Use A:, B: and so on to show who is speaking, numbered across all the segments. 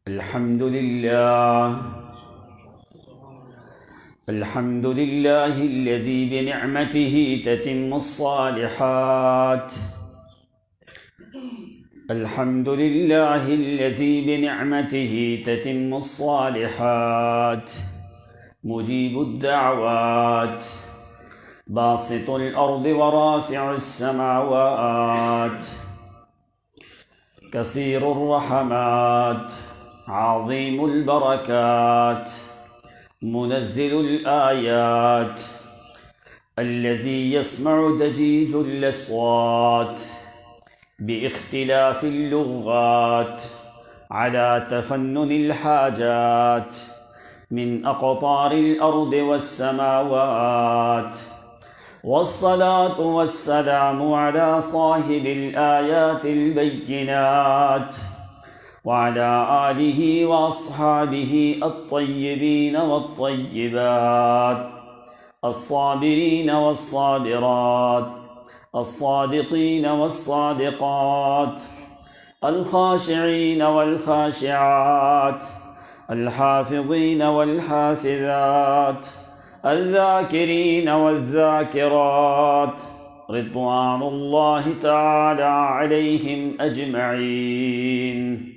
A: الحمد لله الذي بنعمته تتم الصالحات. الحمد لله الذي بنعمته تتم الصالحات، مجيب الدعوات، باسط الأرض ورافع السماوات، كثير الرحمات، عظيم البركات، منزل الآيات، الذي يسمع دجيج الأصوات باختلاف اللغات على تفنن الحاجات من أقطار الأرض والسماوات. والصلاة والسلام على صاحب الآيات البينات وعلى آله وأصحابه الطيبين والطيبات، الصابرين والصابرات، الصادقين والصادقات، الخاشعين والخاشعات، الحافظين والحافظات، الذاكرين والذاكرات، رضوان الله تعالى عليهم أجمعين.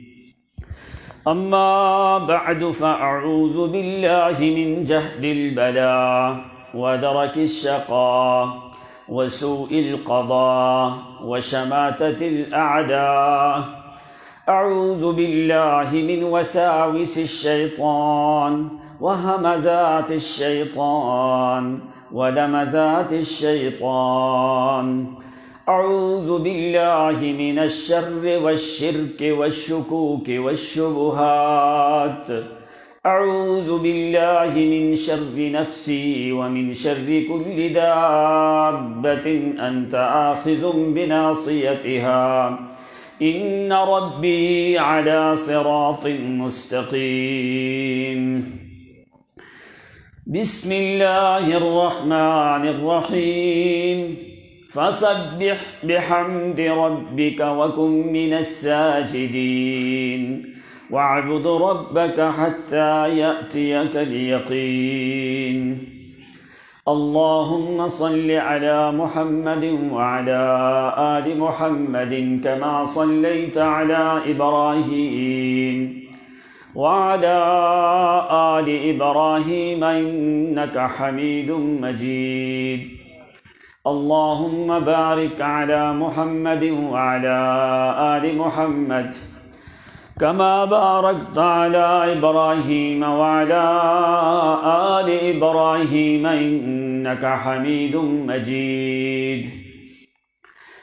A: أما بعد، فأعوذ بالله من جهد البلاء ودرك الشقاء وسوء القضاء وشماتة الأعداء. أعوذ بالله من وساوس الشيطان وهمزات الشيطان ولمزات الشيطان. أعوذ بالله من الشر والشرك والشكوك والشبهات. أعوذ بالله من شر نفسي ومن شر كل دابة أنت آخذ بناصيتها، إن ربي على صراط مستقيم. بسم الله الرحمن الرحيم. فسبح بحمد ربك وكن من الساجدين واعبد ربك حتى يأتيك اليقين. اللهم صل على محمد وعلى آل محمد كما صليت على إبراهيم وعلى آل إبراهيم إنك حميد مجيد. اللهم بارك على محمد وعلى آل محمد كما باركت على إبراهيم وعلى آل إبراهيم إنك حميد مجيد.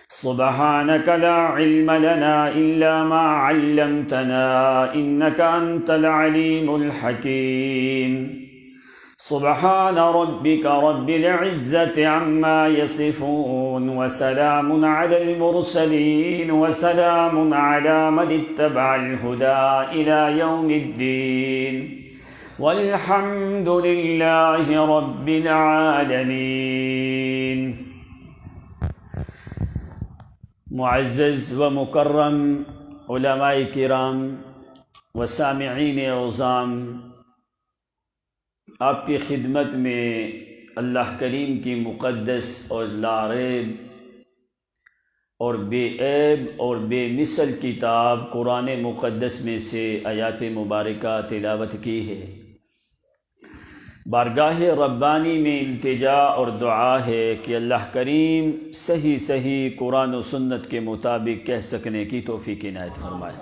A: سبحانك لا علم لنا إلا ما علمتنا إنك أنت العليم الحكيم. سبحان ربك رب العزة عما يصفون وسلام على المرسلين وسلام على من اتبع الهدى إلى يوم الدين، والحمد لله رب العالمين. معزز و مکرم علماء کرام و سامعین عظام، آپ کی خدمت میں اللہ کریم کی مقدس اور لاریب اور بے عیب اور بے مثل کتاب قرآن مقدس میں سے آیات مبارکہ تلاوت کی ہے۔ بارگاہ ربانی میں التجا اور دعا ہے کہ اللہ کریم صحیح صحیح قرآن و سنت کے مطابق کہہ سکنے کی توفیق عنایت فرمائے۔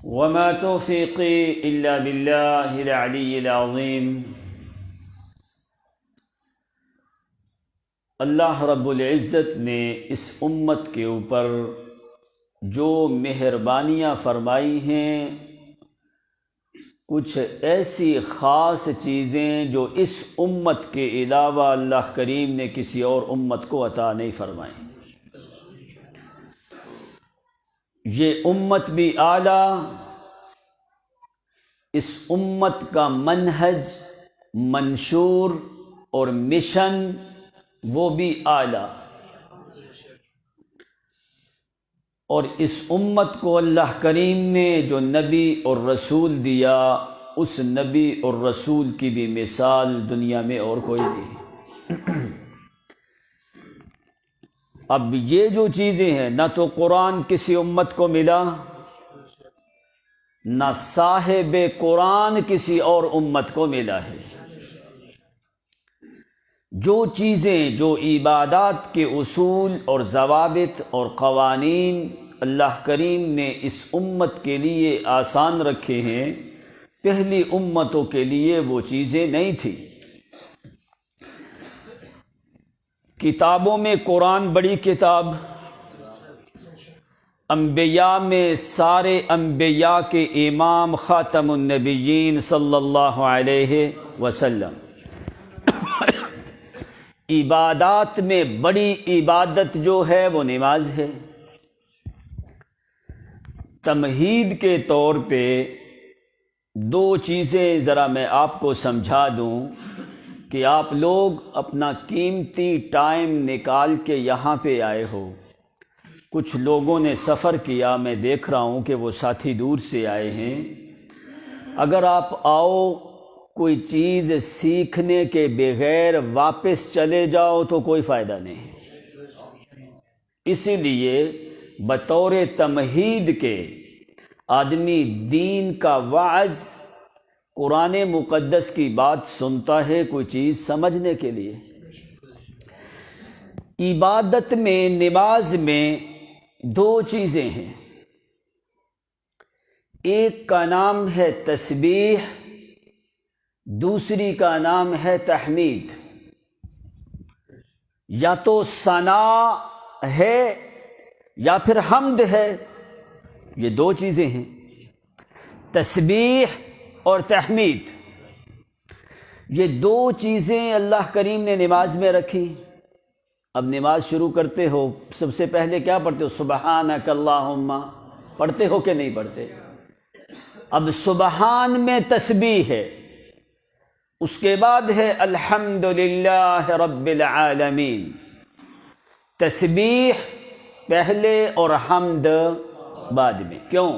A: وما توفیقی الا باللہ العلی العظیم۔ اللہ رب العزت نے اس امت کے اوپر جو مہربانیاں فرمائی ہیں، کچھ ایسی خاص چیزیں جو اس امت کے علاوہ اللہ کریم نے کسی اور امت کو عطا نہیں فرمائیں۔ یہ امت بھی اعلیٰ، اس امت کا منہج، منشور اور مشن وہ بھی اعلیٰ۔ اور اس امت کو اللہ کریم نے جو نبی اور رسول دیا، اس نبی اور رسول کی بھی مثال دنیا میں اور کوئی نہیں۔ اب یہ جو چیزیں ہیں، نہ تو قرآن کسی امت کو ملا، نہ صاحب قرآن کسی اور امت کو ملا ہے۔ جو چیزیں، جو عبادات کے اصول اور ضوابط اور قوانین اللہ کریم نے اس امت کے لیے آسان رکھے ہیں، پہلی امتوں کے لیے وہ چیزیں نہیں تھیں۔ کتابوں میں قرآن بڑی کتاب، انبیاء میں سارے انبیاء کے امام خاتم النبیین صلی اللہ علیہ وسلم۔ عبادات میں بڑی عبادت جو ہے وہ نماز ہے۔ تمہید کے طور پہ دو چیزیں ذرا میں آپ کو سمجھا دوں کہ آپ لوگ اپنا قیمتی ٹائم نکال کے یہاں پہ آئے ہو۔ کچھ لوگوں نے سفر کیا، میں دیکھ رہا ہوں کہ وہ ساتھی دور سے آئے ہیں۔ اگر آپ آؤ کوئی چیز سیکھنے کے بغیر واپس چلے جاؤ تو کوئی فائدہ نہیں۔ اسی لیے بطور تمہید کے آدمی دین کا وعظ، قرآن مقدس کی بات سنتا ہے کوئی چیز سمجھنے کے لیے۔ عبادت میں، نماز میں دو چیزیں ہیں، ایک کا نام ہے تسبیح، دوسری کا نام ہے تحمید۔ یا تو ثنا ہے یا پھر حمد ہے، یہ دو چیزیں ہیں، تسبیح اور تحمید۔ یہ دو چیزیں اللہ کریم نے نماز میں رکھی۔ اب نماز شروع کرتے ہو، سب سے پہلے کیا پڑھتے ہو؟ سبحانک اللہم پڑھتے ہو کہ نہیں پڑھتے؟ اب سبحان میں تسبیح ہے، اس کے بعد ہے الحمدللہ رب العالمین۔ تسبیح پہلے اور حمد بعد میں۔ کیوں؟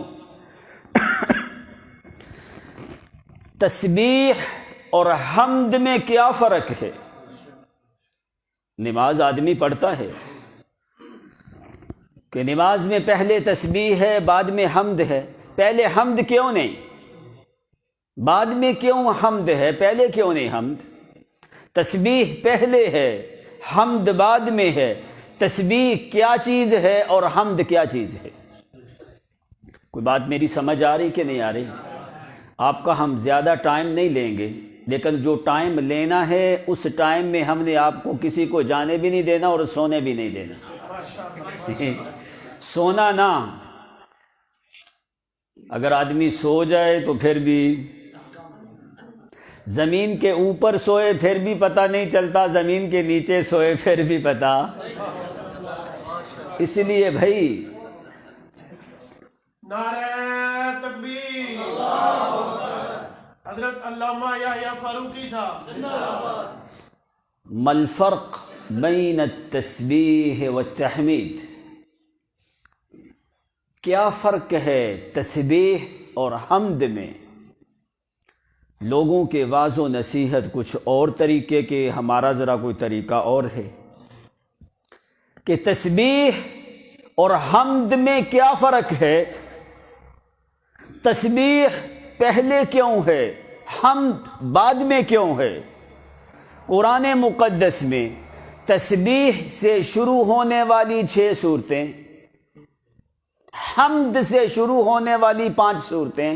A: تسبیح اور حمد میں کیا فرق ہے؟ نماز آدمی پڑھتا ہے کہ نماز میں پہلے تسبیح ہے بعد میں حمد ہے، پہلے حمد کیوں نہیں؟ بعد میں کیوں حمد ہے، پہلے کیوں نہیں حمد؟ تسبیح پہلے ہے، حمد بعد میں ہے۔ تسبیح کیا چیز ہے اور حمد کیا چیز ہے؟ کوئی بات میری سمجھ آ رہی کہ نہیں آ رہی؟ آپ کا ہم زیادہ ٹائم نہیں لیں گے، لیکن جو ٹائم لینا ہے اس ٹائم میں ہم نے آپ کو کسی کو جانے بھی نہیں دینا اور سونے بھی نہیں دینا۔ سونا نہ، اگر آدمی سو جائے تو پھر بھی، زمین کے اوپر سوئے پھر بھی پتہ نہیں چلتا، زمین کے نیچے سوئے پھر بھی پتہ۔ اس لیے بھائی
B: نعرہ تکبیر، حضرت علامہ یحییٰ فاروقی صاحب۔
A: ما الفرق بین التسبیح والتحمید؟ کیا فرق ہے تسبیح اور حمد میں؟ لوگوں کے واعظ و نصیحت کچھ اور طریقے کے، ہمارا ذرا کوئی طریقہ اور ہے کہ تسبیح اور حمد میں کیا فرق ہے؟ تسبیح پہلے کیوں ہے، حمد بعد میں کیوں ہے؟ قرآن مقدس میں تسبیح سے شروع ہونے والی 6 سورتیں، حمد سے شروع ہونے والی 5 سورتیں۔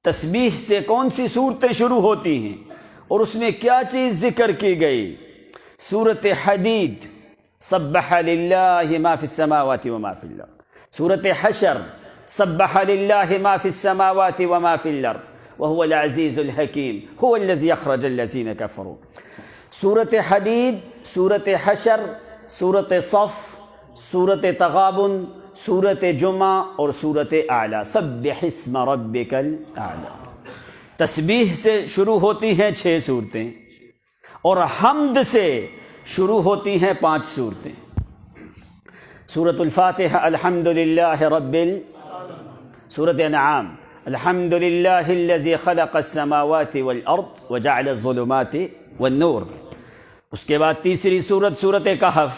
A: تسبیح سے کون سی صورتیں شروع ہوتی ہیں اور اس میں کیا چیز ذکر کی گئی؟ سورۃ حدید، سبح للہ ما فی السماوات وما فی الارض۔ سورۃ حشر، سبح للہ ما فی السماوات وما فی الارض وهو العزیز الحکیم هو الذی اخرج الذین کفروا۔ سورۃ حدید، سورۃ حشر، سورۃ صف، سورۃ تغابن، سورۃ جمعہ اور سورۃ اعلیٰ، سبح اسم ربک الاعلیٰ۔ تسبیح سے شروع ہوتی ہیں 6 صورتیں اور حمد سے شروع ہوتی ہیں 5 صورتیں۔ سورة الفاتحة الحمد لله سورة انعام الحمد لله الذي خلق السماوات والارض وجعل الظلمات والنور. اس کے بعد تیسری سورت کہف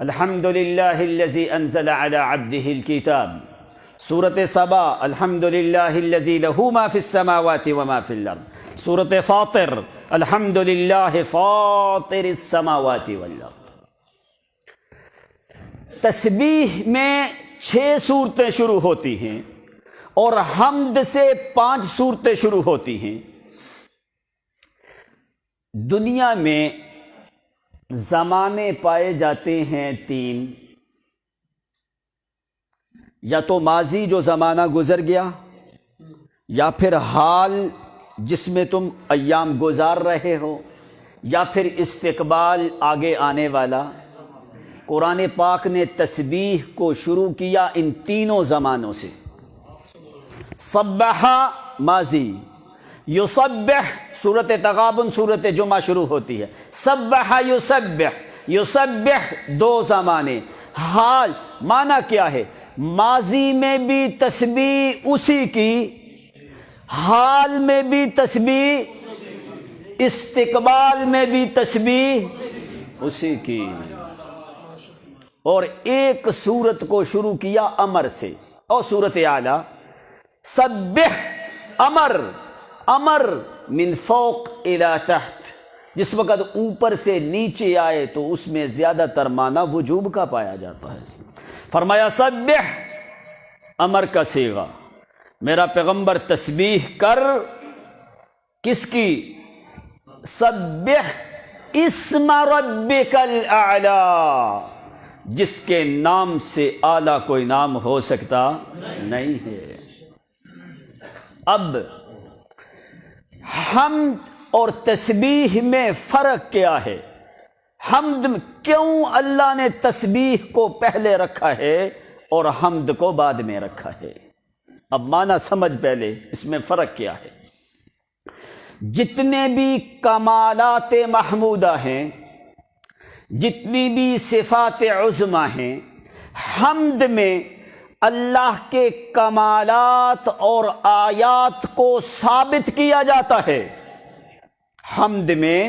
A: الحمد للہ الذی انزل علی عبدہ الکتاب. سورت سبا الحمد للہ الذی لہ ما فی السماوات وما فی الارض. سورت فاطر الحمد للہ فاطر السماوات والارض. تسبیح میں 6 صورتیں شروع ہوتی ہیں اور حمد سے 5 صورتیں شروع ہوتی ہیں. دنیا میں زمانے پائے جاتے ہیں 3، یا تو ماضی جو زمانہ گزر گیا، یا پھر حال جس میں تم ایام گزار رہے ہو، یا پھر استقبال آگے آنے والا. قرآن پاک نے تسبیح کو شروع کیا ان تینوں زمانوں سے. سبح ماضی، یسبح سورت تغابن سورت جمعہ شروع ہوتی ہے. سبح یسبح، یسبح 2 زمانے. حال معنی کیا ہے؟ ماضی میں بھی تسبیح اسی کی، حال میں بھی تسبیح، استقبال میں بھی تسبیح اسی کی. اور ایک سورت کو شروع کیا امر سے، اور سورت اعلیٰ سبح امر، امر من فوق الی تحت. جس وقت اوپر سے نیچے آئے تو اس میں زیادہ تر معنی وجوب کا پایا جاتا ہے. فرمایا سبح امر کا صیغہ، میرا پیغمبر تسبیح کر. کس کی؟ سبح اسم ربک الاعلی، جس کے نام سے اعلیٰ کوئی نام ہو سکتا نہیں ہے. اب حمد اور تسبیح میں فرق کیا ہے؟ حمد کیوں اللہ نے تسبیح کو پہلے رکھا ہے اور حمد کو بعد میں رکھا ہے؟ اب معنی سمجھ پہلے اس میں فرق کیا ہے. جتنے بھی کمالات محمودہ ہیں، جتنی بھی صفات عظمیٰ ہیں، حمد میں اللہ کے کمالات اور آیات کو ثابت کیا جاتا ہے. حمد میں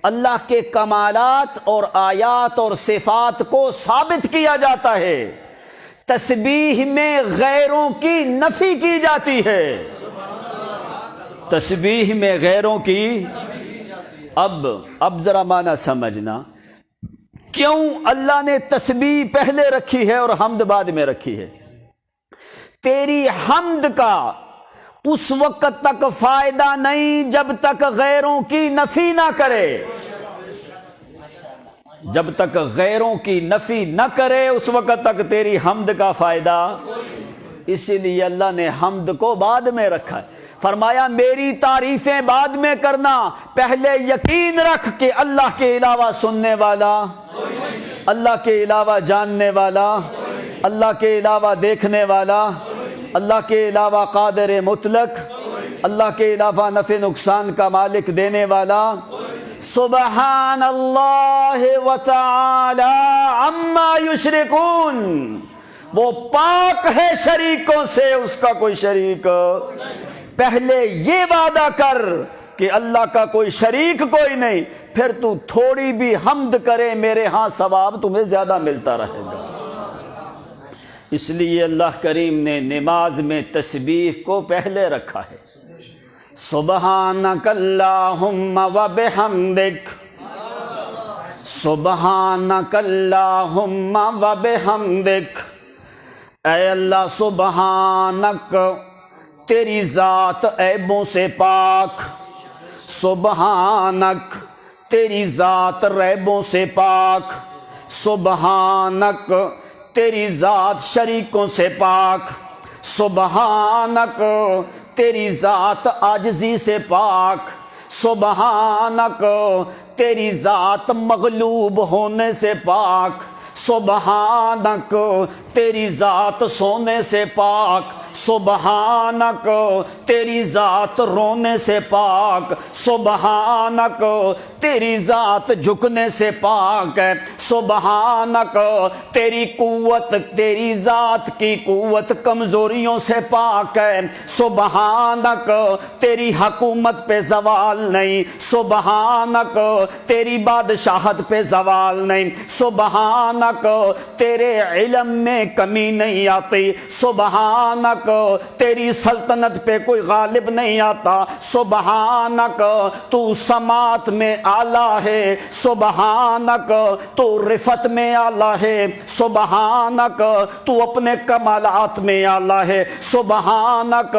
A: اللہ کے کمالات اور آیات اور صفات کو ثابت کیا جاتا ہے. تسبیح میں غیروں کی نفی کی جاتی ہے. تسبیح میں غیروں کی. اب ذرا معنی سمجھنا، کیوں اللہ نے تسبیح پہلے رکھی ہے اور حمد بعد میں رکھی ہے؟ تیری حمد کا اس وقت تک فائدہ نہیں جب تک غیروں کی نفی نہ کرے. جب تک غیروں کی نفی نہ کرے اس وقت تک تیری حمد کا فائدہ. اسی لیے اللہ نے حمد کو بعد میں رکھا ہے. فرمایا میری تعریفیں بعد میں کرنا، پہلے یقین رکھ کہ اللہ کے علاوہ سننے والا، اللہ کے علاوہ جاننے والا، اللہ کے علاوہ دیکھنے والا، اللہ کے علاوہ قادر مطلق، اللہ کے علاوہ نفع نقصان کا مالک دینے والا. سبحان اللہ وتعالی عما یشرکون، وہ پاک ہے شریکوں سے، اس کا کوئی شریک. پہلے یہ وعدہ کر کہ اللہ کا کوئی شریک کوئی نہیں، پھر تو تھوڑی بھی حمد کرے میرے ہاں ثواب تمہیں زیادہ ملتا رہے گا. اس لیے اللہ کریم نے نماز میں تسبیح کو پہلے رکھا ہے. سبحانک اللہم وبحمدک، سبحانک اللہم وبحمدک. اے اللہ سبحانک، تیری ذات عیبوں سے پاک. سبحانک، تیری ذات ریبوں سے پاک. سبحانک، تیری ذات شریکوں سے پاک. سبحانک، تیری ذات عاجزی سے پاک. سبحانک، تیری ذات مغلوب ہونے سے پاک. سبحانک، تیری ذات سونے سے پاک. سبحانک تیری ذات رونے سے پاک، سبحانک تیری ذات جھکنے سے پاک ہے، سبحانک تیری قوت، تیری ذات کی قوت کمزوریوں سے پاک ہے، سبحانک تیری حکومت پہ زوال نہیں، سبحانک تیری بادشاہت پہ زوال نہیں، سبحانک تیرے علم میں کمی نہیں آتی، سبحانک تیری سلطنت پہ کوئی غالب نہیں آتا، سبحانک تو سماعت میں اعلیٰ ہے، سبحانک تو رفت میں اعلیٰ ہے، سبحانک تو اپنے کمالات میں اعلیٰ ہے، سبحانک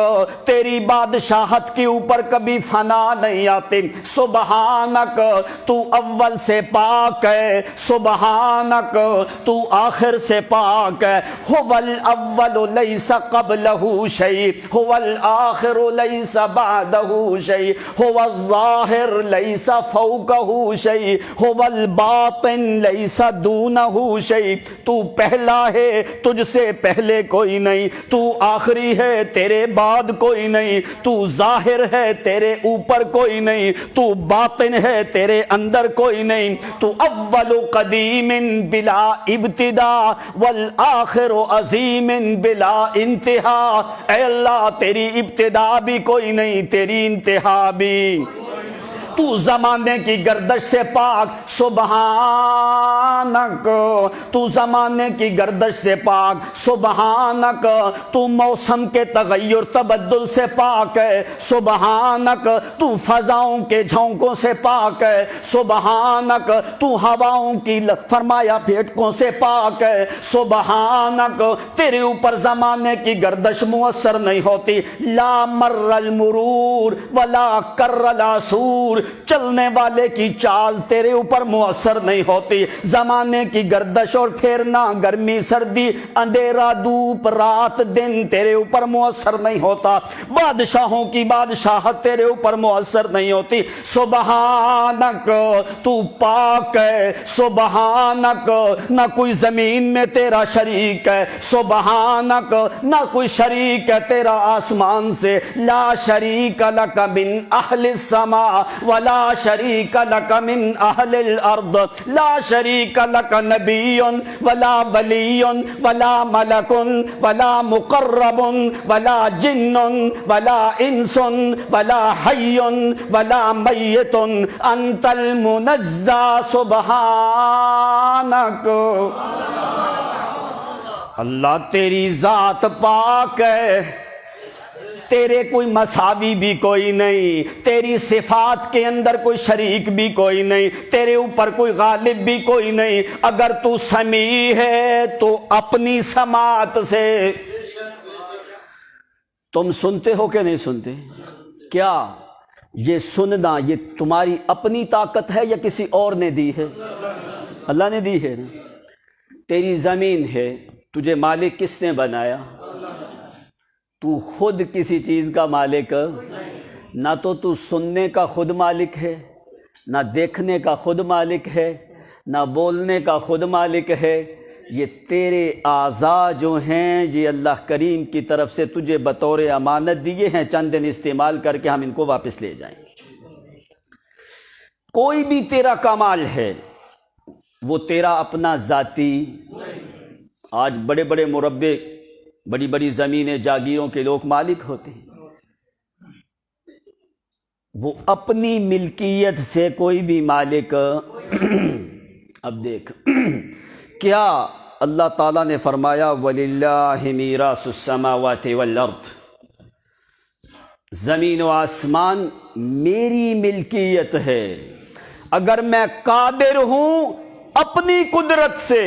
A: تیری بادشاہت کے اوپر کبھی فنا نہیں آتی، سبحانک تو اول سے پاک ہے، سبحانک تو آخر سے پاک ہے، هو الاول لیس قبلہ شیء، هو الآخر لیس بعدہ شیء، هو الظاہر لیس فوقہ شیء، هو الباطن لیس دونہ شیء، تو پہلا ہے تجھ سے پہلے کوئی نہیں، تو آخری ہے تیرے بعد کوئی نہیں، تو ظاہر ہے تیرے اوپر کوئی نہیں، تو باطن ہے تیرے اندر کوئی نہیں، تو اول قدیم بلا ابتدا والآخر عظیم بلا انتہا، اے اللہ تیری ابتدا بھی کوئی نہیں، تیری انتہا بھی، تو زمانے کی گردش سے پاک، سبحانک تو زمانے کی گردش سے پاک، سبحانک تو موسم کے تغیر تبدل سے پاک ہے، سبحانک تو فضاؤں کے جھونکوں سے پاک ہے، سبحانک تو ہواؤں کی فرمایا پھیٹکوں سے پاک ہے، سبحانک تیرے اوپر زمانے کی گردش مؤثر نہیں ہوتی، لا مر المرور ولا کر العصور، چلنے والے کی چال تیرے اوپر مؤثر نہیں ہوتی، زمانے کی گردش اور پھیرنا، گرمی سردی، اندھیرا دھوپ، رات دن تیرے اوپر مؤثر نہیں ہوتا، بادشاہوں کی بادشاہت تیرے اوپر مؤثر نہیں ہوتی، سبحانک تو پاک ہے، سبحانک نہ کوئی زمین میں تیرا شریک ہے، سبحانک نہ کوئی شریک ہے تیرا آسمان سے، لا شریک لک من اہل السماء ولا شریک لک من اہل الارض، لا شریک لک نبی ولا ولی ولا ملک ولا مقرب ولا جن ولا انس ولا حی ولا میت، انت المنزہ سبحانک، اللہ تیری ذات پاک ہے، تیرے کوئی مساوی بھی کوئی نہیں، تیری صفات کے اندر کوئی شریک بھی کوئی نہیں، تیرے اوپر کوئی غالب بھی کوئی نہیں، اگر تو سمیع ہے تو اپنی سماعت سے، تم سنتے ہو کہ نہیں سنتے؟ کیا یہ سننا یہ تمہاری اپنی طاقت ہے یا کسی اور نے دی ہے؟ اللہ نے دی ہے نا۔ تیری زمین ہے، تجھے مالک کس نے بنایا؟ تو خود کسی چیز کا مالک نہ تو سننے کا خود مالک ہے، نہ دیکھنے کا خود مالک ہے، نہ بولنے کا خود مالک ہے، یہ تیرے اعضاء جو ہیں یہ اللہ کریم کی طرف سے تجھے بطور امانت دیے ہیں، چند دن استعمال کر کے ہم ان کو واپس لے جائیں۔ کوئی بھی تیرا کمال ہے وہ تیرا اپنا ذاتی، آج بڑے بڑے مربے، بڑی بڑی زمینیں جاگیروں کے لوگ مالک ہوتے ہیں، وہ اپنی ملکیت سے کوئی بھی مالک اب دیکھ کیا اللہ تعالیٰ نے فرمایا وَلِلَّهِ مِيرَاثُ السَّمَاوَاتِ وَالْأَرْضِ، زمین و آسمان میری ملکیت ہے، اگر میں قادر ہوں اپنی قدرت سے،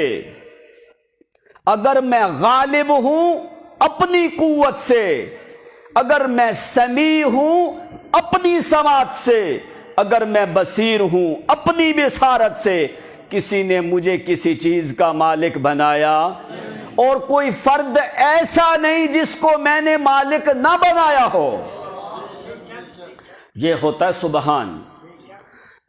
A: اگر میں غالب ہوں اپنی قوت سے، اگر میں سمیع ہوں اپنی سماعت سے، اگر میں بصیر ہوں اپنی بصارت سے، کسی نے مجھے کسی چیز کا مالک بنایا اور کوئی فرد ایسا نہیں جس کو میں نے مالک نہ بنایا ہو۔ یہ ہوتا ہے سبحان۔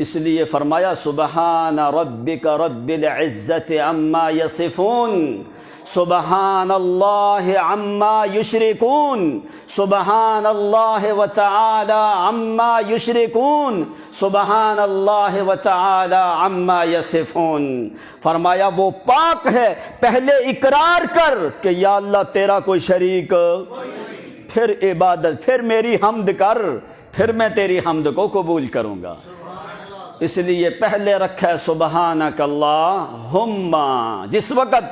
A: اس لیے فرمایا سبحان ربک رب العزت عما یصفون، سبحان اللہ عما یشرکون، سبحان اللہ وتعالی عما یشرکون، سبحان اللہ وتعالی عما یصفون۔ فرمایا وہ پاک ہے، پہلے اقرار کر کہ یا اللہ تیرا کوئی شریک، پھر عبادت، پھر میری حمد کر، پھر میں تیری حمد کو قبول کروں گا۔ اس لیے پہلے رکھا ہے سبحانک اللہم۔ جس وقت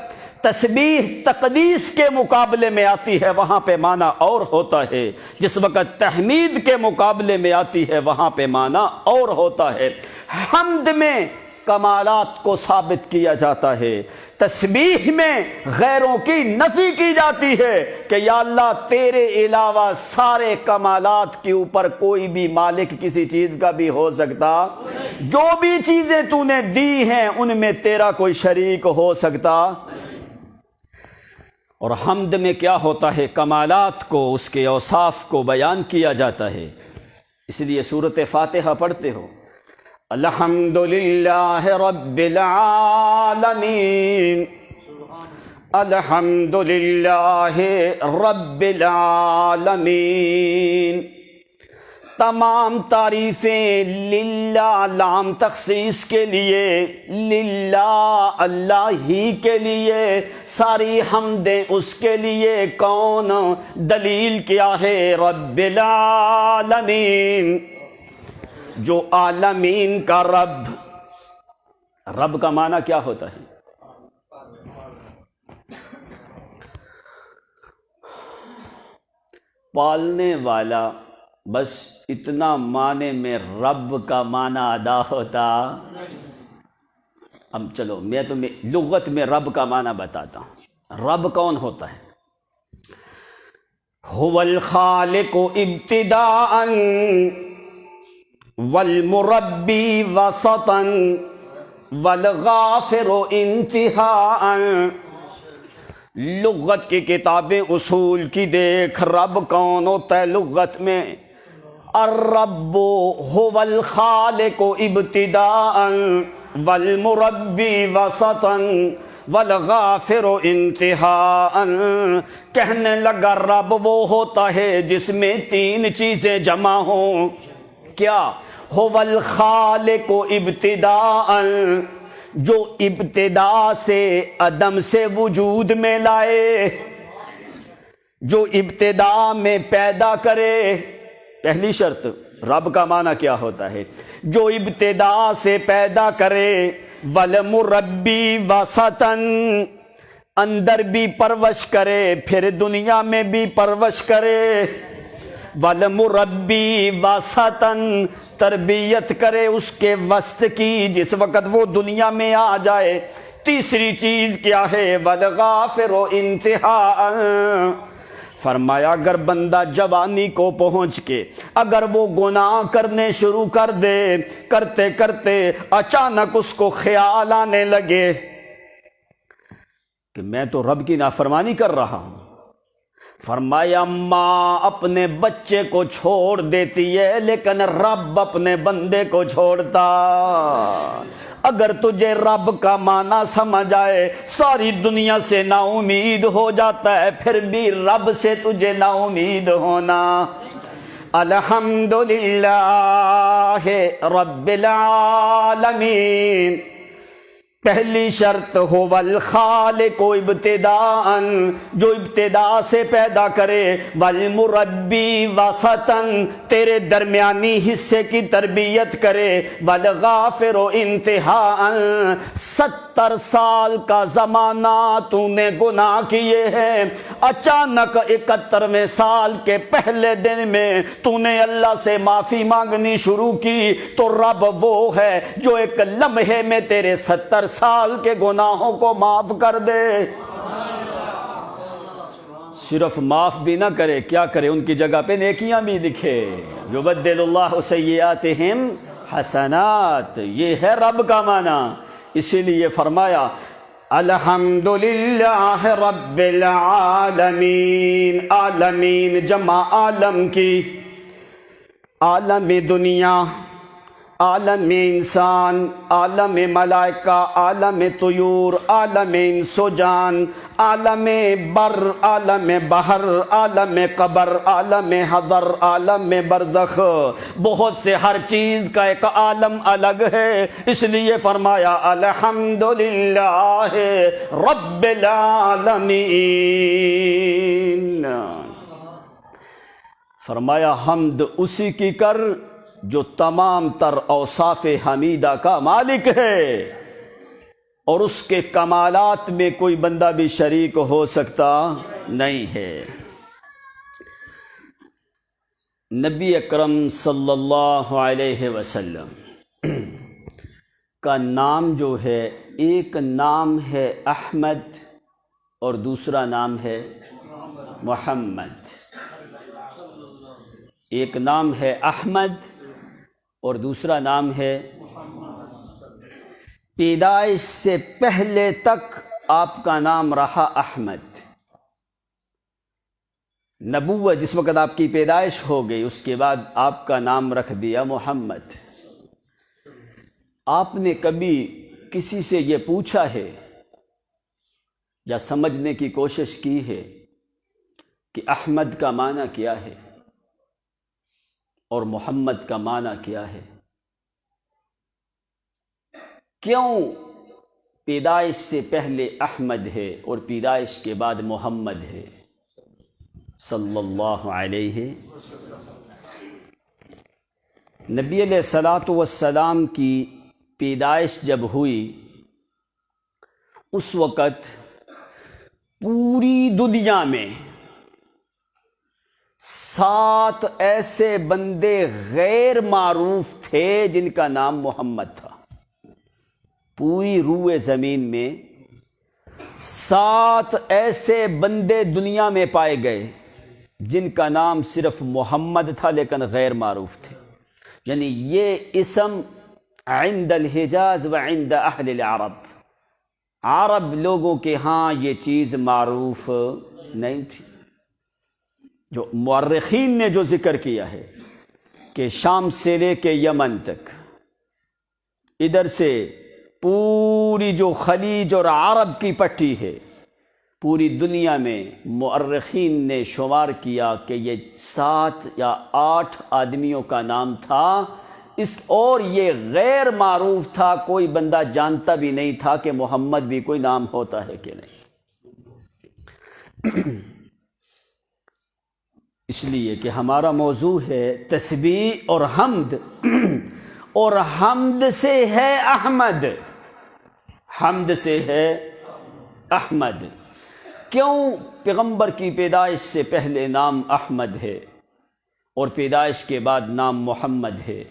A: تسبیح تقدیس کے مقابلے میں آتی ہے وہاں پہ معنی اور ہوتا ہے، جس وقت تحمید کے مقابلے میں آتی ہے وہاں پہ معنی اور ہوتا ہے۔ حمد میں کمالات کو ثابت کیا جاتا ہے، تسبیح میں غیروں کی نفی کی جاتی ہے کہ یا اللہ تیرے علاوہ سارے کمالات کے اوپر کوئی بھی مالک کسی چیز کا بھی ہو سکتا، جو بھی چیزیں تو نے دی ہیں ان میں تیرا کوئی شریک ہو سکتا۔ اور حمد میں کیا ہوتا ہے؟ کمالات کو، اس کے اوصاف کو بیان کیا جاتا ہے۔ اس لیے سورۃ فاتحہ پڑھتے ہو، الحمدللہ رب العالمین، الحمدللہ رب العالمین۔ تمام تعریفیں للہ، لام تخصیص کے لیے، للہ اللہ ہی کے لیے، ساری حمدیں اس کے لیے۔ کون؟ دلیل کیا ہے؟ رب العالمین، جو عالمین کا رب۔ رب کا معنی کیا ہوتا ہے؟ پالنے والا، بس اتنا معنی میں رب کا معنی ادا ہوتا۔ اب چلو میں تمہیں لغت میں رب کا معنی بتاتا ہوں۔ رب کون ہوتا ہے؟ هو الخالق ابتداء والمربی وسطا والغافر انتہاء۔ لغت کی کتابیں اصول کی دیکھ، رب کون ہوتا ہے لغت میں؟ الرب هو الخالق ابتداء والمربی وسطا والغافر انتہاء۔ کہنے لگا رب وہ ہوتا ہے جس میں تین چیزیں جمع ہوں۔ کیا؟ هو الخالق ابتداء، جو ابتدا سے عدم سے وجود میں لائے، جو ابتدا میں پیدا کرے۔ پہلی شرط، رب کا معنی کیا ہوتا ہے؟ جو ابتدا سے پیدا کرے۔ والمربی وسطا، اندر بھی پرورش کرے پھر دنیا میں بھی پرورش کرے۔ والمربی وسطا، تربیت کرے اس کے وسط کی جس وقت وہ دنیا میں آ جائے۔ تیسری چیز کیا ہے؟ والغافر انتہاء۔ فرمایا اگر بندہ جوانی کو پہنچ کے اگر وہ گناہ کرنے شروع کر دے، کرتے کرتے اچانک اس کو خیال آنے لگے کہ میں تو رب کی نافرمانی کر رہا ہوں، فرمایا ماں اپنے بچے کو چھوڑ دیتی ہے لیکن رب اپنے بندے کو چھوڑتا۔ اگر تجھے رب کا معنی سمجھ آئے، ساری دنیا سے نا امید ہو جاتا ہے، پھر بھی رب سے تجھے نا امید ہونا۔ الحمدللہ رب العالمین۔ پہلی شرط هو الخالق ابتداء، جو ابتدا سے پیدا کرے۔ والمربی وسطا، تیرے درمیانی حصے کی تربیت کرے۔ والغافر انتہاء، 70 سال کا زمانہ تو نے گناہ کیے ہیں، اچانک 71ویں سال کے پہلے دن میں تو نے اللہ سے معافی مانگنی شروع کی، تو رب وہ ہے جو ایک لمحے میں تیرے 70 سال کے گناہوں کو معاف کر دے۔ صرف معاف بھی نہ کرے، کیا کرے؟ ان کی جگہ پہ نیکیاں بھی لکھے۔ یبدل اللہ سیئاتہم حسنات، یہ ہے رب کا معنی۔ اسی لیے فرمایا الحمدللہ رب العالمین۔ عالمین جمع عالم کی، عالم دنیا، عالم انسان، عالم ملائکہ، عالم طیور، عالم انس و جان، عالم بر، عالم بحر، عالم قبر، عالم حضر، عالم برزخ، بہت سے ہر چیز کا ایک عالم الگ ہے، اس لیے فرمایا الحمدللہ رب العالمین۔ فرمایا حمد اسی کی کر جو تمام تر اوصاف حمیدہ کا مالک ہے، اور اس کے کمالات میں کوئی بندہ بھی شریک ہو سکتا نہیں ہے۔ نبی اکرم صلی اللہ علیہ وسلم کا نام جو ہے، ایک نام ہے احمد اور دوسرا نام ہے محمد۔ ایک نام ہے احمد اور دوسرا نام ہے، پیدائش سے پہلے تک آپ کا نام رہا احمد۔ نبوت جس وقت آپ کی پیدائش ہو گئی، اس کے بعد آپ کا نام رکھ دیا محمد۔ آپ نے کبھی کسی سے یہ پوچھا ہے یا سمجھنے کی کوشش کی ہے کہ احمد کا معنی کیا ہے اور محمد کا معنی کیا ہے؟ کیوں پیدائش سے پہلے احمد ہے اور پیدائش کے بعد محمد ہے صلی اللہ علیہ؟ نبی علیہ الصلاۃ والسلام کی پیدائش جب ہوئی، اس وقت پوری دنیا میں 7 ایسے بندے غیر معروف تھے جن کا نام محمد تھا۔ پوری روئے زمین میں 7 ایسے بندے دنیا میں پائے گئے جن کا نام صرف محمد تھا لیکن غیر معروف تھے۔ یعنی یہ اسم عند الحجاز و عند اہل العرب، عرب لوگوں کے ہاں یہ چیز معروف نہیں تھی۔ جو مورخین نے جو ذکر کیا ہے کہ شام سے لے کے یمن تک، ادھر سے پوری جو خلیج اور عرب کی پٹی ہے، پوری دنیا میں مورخین نے شمار کیا کہ یہ 7 یا 8 آدمیوں کا نام تھا، اور یہ غیر معروف تھا، کوئی بندہ جانتا بھی نہیں تھا کہ محمد بھی کوئی نام ہوتا ہے کہ نہیں۔ اس لیے کہ ہمارا موضوع ہے تسبیح اور حمد، اور حمد سے ہے احمد، حمد سے ہے احمد۔ کیوں پیغمبر کی پیدائش سے پہلے نام احمد ہے اور پیدائش کے بعد نام محمد ہے؟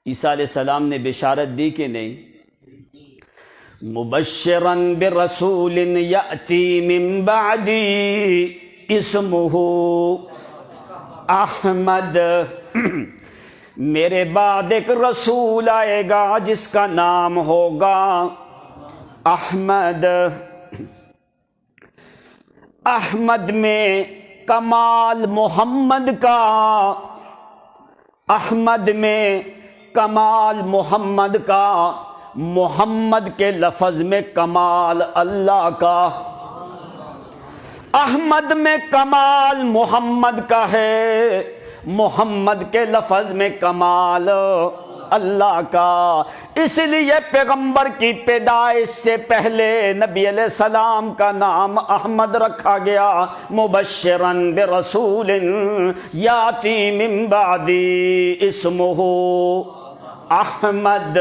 A: عیسیٰ علیہ السلام نے بشارت دی کہ نہیں؟ مبشراً برسول یأتی من بعدی اسمہ احمد، میرے بعد ایک رسول آئے گا جس کا نام ہوگا احمد۔ احمد میں کمال محمد کا، احمد میں کمال محمد کا، محمد کے لفظ میں کمال اللہ کا۔ احمد میں کمال محمد کا ہے، محمد کے لفظ میں کمال اللہ کا۔ اس لیے پیغمبر کی پیدائش سے پہلے نبی علیہ السلام کا نام احمد رکھا گیا، مبشراً برسول یاتی من بعدی اسمہ احمد۔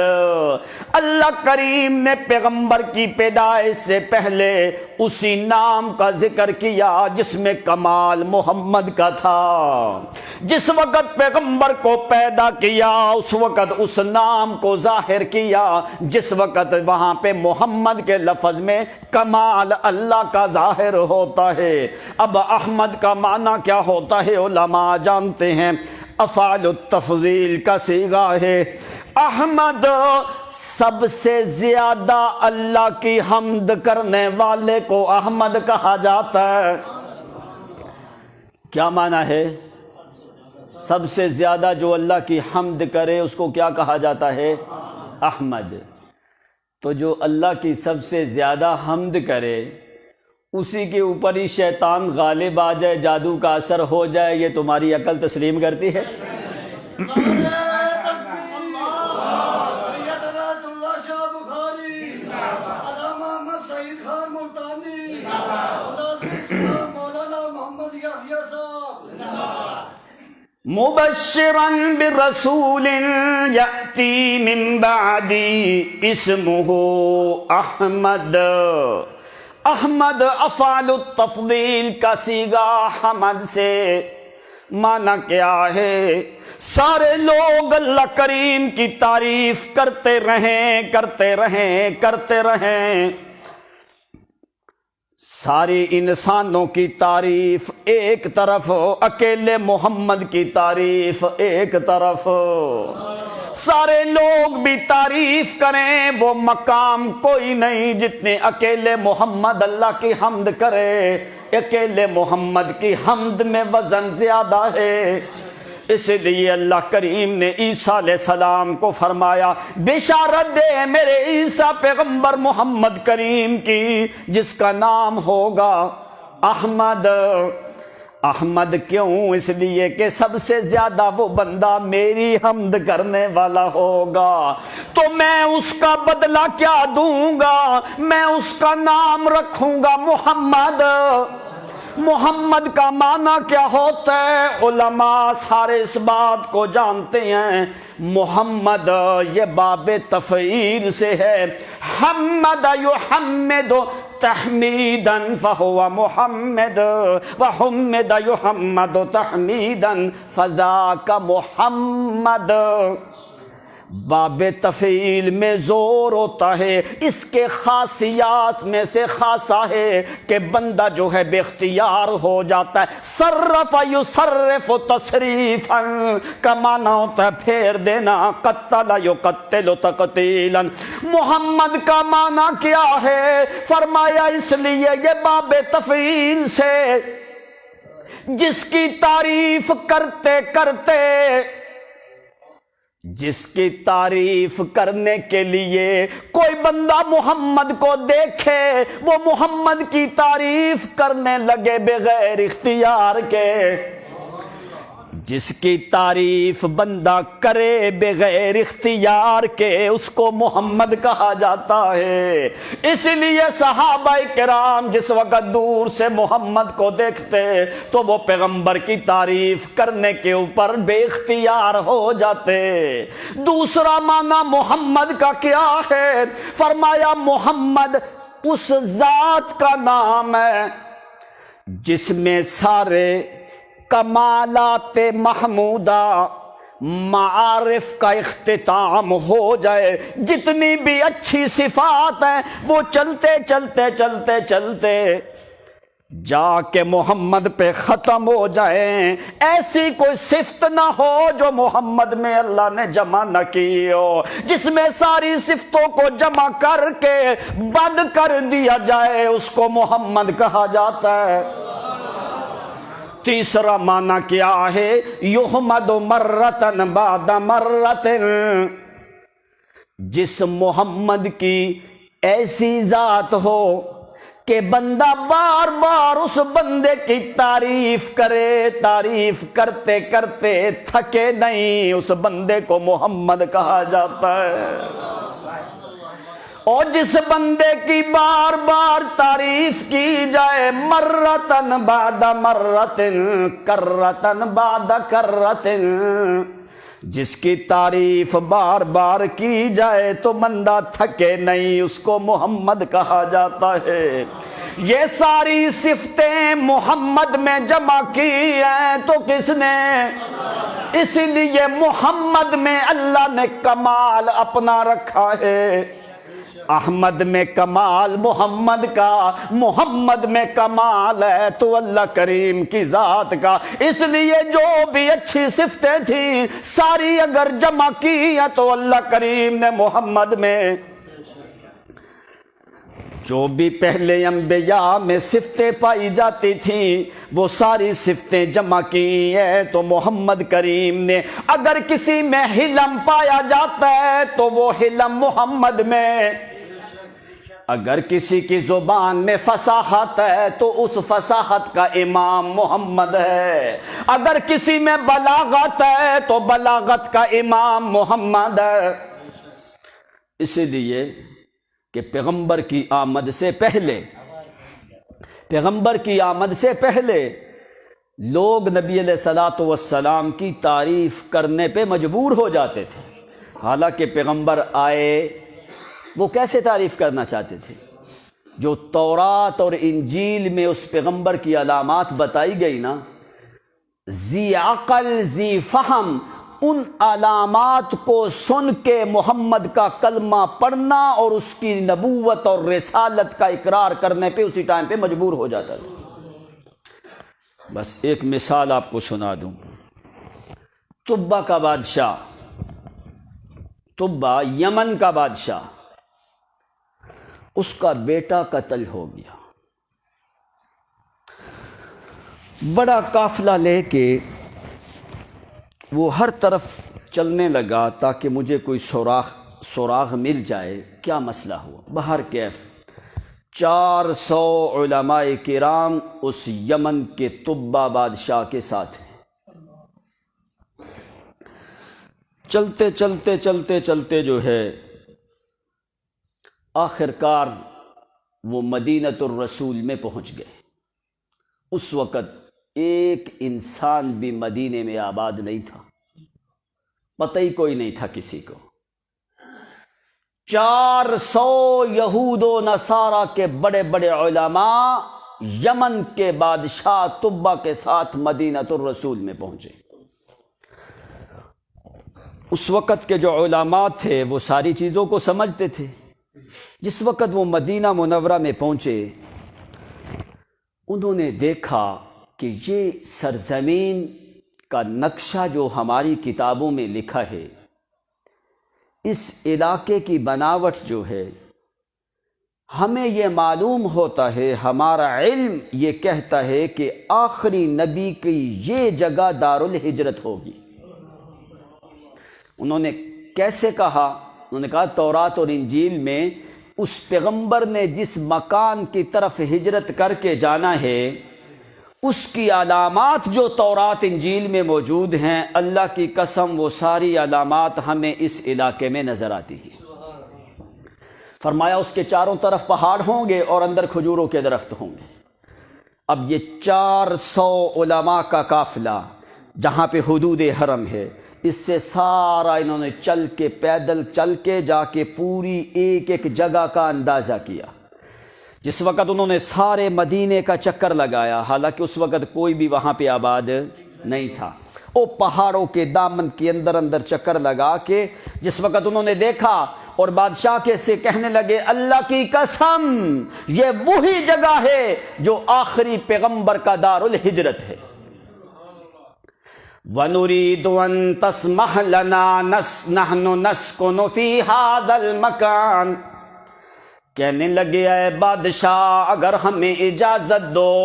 A: اللہ کریم نے پیغمبر کی پیدائش سے پہلے اسی نام کا ذکر کیا جس میں کمال محمد کا تھا۔ جس وقت پیغمبر کو پیدا کیا اس وقت اس نام کو ظاہر کیا، جس وقت وہاں پہ محمد کے لفظ میں کمال اللہ کا ظاہر ہوتا ہے۔ اب احمد کا معنی کیا ہوتا ہے علماء جانتے ہیں، افعال التفضیل کا صیغہ ہے۔ احمد سب سے زیادہ اللہ کی حمد کرنے والے کو احمد کہا جاتا ہے۔ کیا معنی ہے؟ سب سے زیادہ جو اللہ کی حمد کرے اس کو کیا کہا جاتا ہے؟ احمد۔ تو جو اللہ کی سب سے زیادہ حمد کرے اسی کے اوپر ہی شیطان غالب آ جائے، جادو کا اثر ہو جائے، یہ تمہاری عقل تسلیم کرتی ہے؟ مبشراً برسول یأتی من بعدی اسمہ احمد۔ احمد افعال التفضیل کا صیغہ حمد سے معنی کیا ہے؟ سارے لوگ اللہ کریم کی تعریف کرتے رہیں کرتے رہیں کرتے رہیں، ساری انسانوں کی تعریف ایک طرف، اکیلے محمد کی تعریف ایک طرف، سارے لوگ بھی تعریف کریں وہ مقام کوئی نہیں جتنے اکیلے محمد اللہ کی حمد کرے۔ اکیلے محمد کی حمد میں وزن زیادہ ہے، اس لیے اللہ کریم نے عیسیٰ علیہ السلام کو فرمایا بشارت دے میرے عیسیٰ پیغمبر محمد کریم کی، جس کا نام ہوگا احمد۔ احمد کیوں؟ اس لیے کہ سب سے زیادہ وہ بندہ میری حمد کرنے والا ہوگا، تو میں اس کا بدلہ کیا دوں گا؟ میں اس کا نام رکھوں گا محمد۔ محمد کا معنی کیا ہوتا ہے؟ علماء سارے اس بات کو جانتے ہیں۔ محمد یہ باب تفعیل سے ہے، حمد یحمد تحمیدا فہو محمد، وحمد یحمد تحمیدا فذاک محمد۔ باب تفعیل میں زور ہوتا ہے، اس کے خاصیات میں سے خاصا ہے کہ بندہ جو ہے بے اختیار ہو جاتا ہے۔ صرف یصرف تصریفا کا معنی ہوتا ہے پھیر دینا، قتل یقتل تقتیلا۔ محمد کا معنی کیا ہے؟ فرمایا اس لیے یہ باب تفعیل سے، جس کی تعریف کرتے کرتے، جس کی تعریف کرنے کے لیے کوئی بندہ محمد کو دیکھے وہ محمد کی تعریف کرنے لگے بغیر اختیار کے۔ جس کی تعریف بندہ کرے بغیر اختیار کے اس کو محمد کہا جاتا ہے۔ اس لیے صحابہ کرام جس وقت دور سے محمد کو دیکھتے تو وہ پیغمبر کی تعریف کرنے کے اوپر بے اختیار ہو جاتے۔ دوسرا معنی محمد کا کیا ہے؟ فرمایا محمد اس ذات کا نام ہے جس میں سارے کمالات محمودہ معارف کا اختتام ہو جائے، جتنی بھی اچھی صفات ہیں وہ چلتے چلتے چلتے چلتے جا کے محمد پہ ختم ہو جائیں۔ ایسی کوئی صفت نہ ہو جو محمد میں اللہ نے جمع نہ کی ہو، جس میں ساری صفتوں کو جمع کر کے بند کر دیا جائے اس کو محمد کہا جاتا ہے۔ تیسرا معنی کیا ہے؟ یحمد مرتن بعد مرتن، جس محمد کی ایسی ذات ہو کہ بندہ بار بار اس بندے کی تعریف کرے، تعریف کرتے کرتے تھکے نہیں، اس بندے کو محمد کہا جاتا ہے۔ اور جس بندے کی بار بار تعریف کی جائے، مرتن بعد مرتن کرتن بعد کرتن، جس کی تعریف بار بار کی جائے تو بندہ تھکے نہیں، اس کو محمد کہا جاتا ہے۔ یہ ساری صفتیں محمد میں جمع کی ہیں تو کس نے؟ اس لیے محمد میں اللہ نے کمال اپنا رکھا ہے۔ احمد میں کمال محمد کا، محمد میں کمال ہے تو اللہ کریم کی ذات کا۔ اس لیے جو بھی اچھی صفتیں تھیں ساری اگر جمع کی ہیں تو اللہ کریم نے محمد میں جو بھی پہلے انبیاء میں صفتیں پائی جاتی تھیں وہ ساری صفتیں جمع کی ہیں تو محمد کریم نے. اگر کسی میں حلم پایا جاتا ہے تو وہ حلم محمد میں، اگر کسی کی زبان میں فصاحت ہے تو اس فصاحت کا امام محمد ہے، اگر کسی میں بلاغت ہے تو بلاغت کا امام محمد ہے. اسی لیے کہ پیغمبر کی آمد سے پہلے لوگ نبی علیہ الصلوۃ والسلام کی تعریف کرنے پہ مجبور ہو جاتے تھے. حالانکہ پیغمبر آئے وہ کیسے تعریف کرنا چاہتے تھے؟ جو تورات اور انجیل میں اس پیغمبر کی علامات بتائی گئی نا، ذی عقل ذی فہم، ان علامات کو سن کے محمد کا کلمہ پڑھنا اور اس کی نبوت اور رسالت کا اقرار کرنے پہ اسی ٹائم پہ مجبور ہو جاتا تھا. بس ایک مثال آپ کو سنا دوں. طبہ کا بادشاہ، طبہ یمن کا بادشاہ، اس کا بیٹا قتل ہو گیا. بڑا قافلہ لے کے وہ ہر طرف چلنے لگا تاکہ مجھے کوئی سراغ مل جائے. کیا مسئلہ ہوا؟ بہر کیف 400 علماء کرام اس یمن کے طبہ بادشاہ کے ساتھ ہیں. چلتے جو ہے آخرکار وہ مدینۃ الرسول میں پہنچ گئے. اس وقت ایک انسان بھی مدینے میں آباد نہیں تھا، پتہ ہی کوئی نہیں تھا کسی کو. 400 یہود و نصارہ کے بڑے بڑے علماء یمن کے بادشاہ طبہ کے ساتھ مدینۃ الرسول میں پہنچے. اس وقت کے جو علماء تھے وہ ساری چیزوں کو سمجھتے تھے. جس وقت وہ مدینہ منورہ میں پہنچے انہوں نے دیکھا کہ یہ سرزمین کا نقشہ جو ہماری کتابوں میں لکھا ہے، اس علاقے کی بناوٹ جو ہے، ہمیں یہ معلوم ہوتا ہے، ہمارا علم یہ کہتا ہے کہ آخری نبی کی یہ جگہ دارالہجرت ہوگی. انہوں نے کیسے کہا؟ انہوں نے کہا تورات اور انجیل میں اس پیغمبر نے جس مکان کی طرف ہجرت کر کے جانا ہے اس کی علامات جو تورات انجیل میں موجود ہیں، اللہ کی قسم وہ ساری علامات ہمیں اس علاقے میں نظر آتی ہیں. فرمایا اس کے چاروں طرف پہاڑ ہوں گے اور اندر کھجوروں کے درخت ہوں گے. اب یہ 400 علماء کا قافلہ جہاں پہ حدود حرم ہے، اس سے سارا انہوں نے چل کے پیدل چل کے جا کے پوری ایک ایک جگہ کا اندازہ کیا. جس وقت انہوں نے سارے مدینے کا چکر لگایا، حالانکہ اس وقت کوئی بھی وہاں پہ آباد نہیں تھا، وہ پہاڑوں کے دامن کے اندر چکر لگا کے جس وقت انہوں نے دیکھا اور بادشاہ کے سے کہنے لگے اللہ کی قسم یہ وہی جگہ ہے جو آخری پیغمبر کا دارالہجرت ہے. وَنُرِيدُ أَن تَسْمَحْ لَنَا نَحْنُ نَسْكُنُ فِي هَذَا الْمَكَانِ. کہنے لگے اے بادشاہ اگر ہمیں اجازت دو،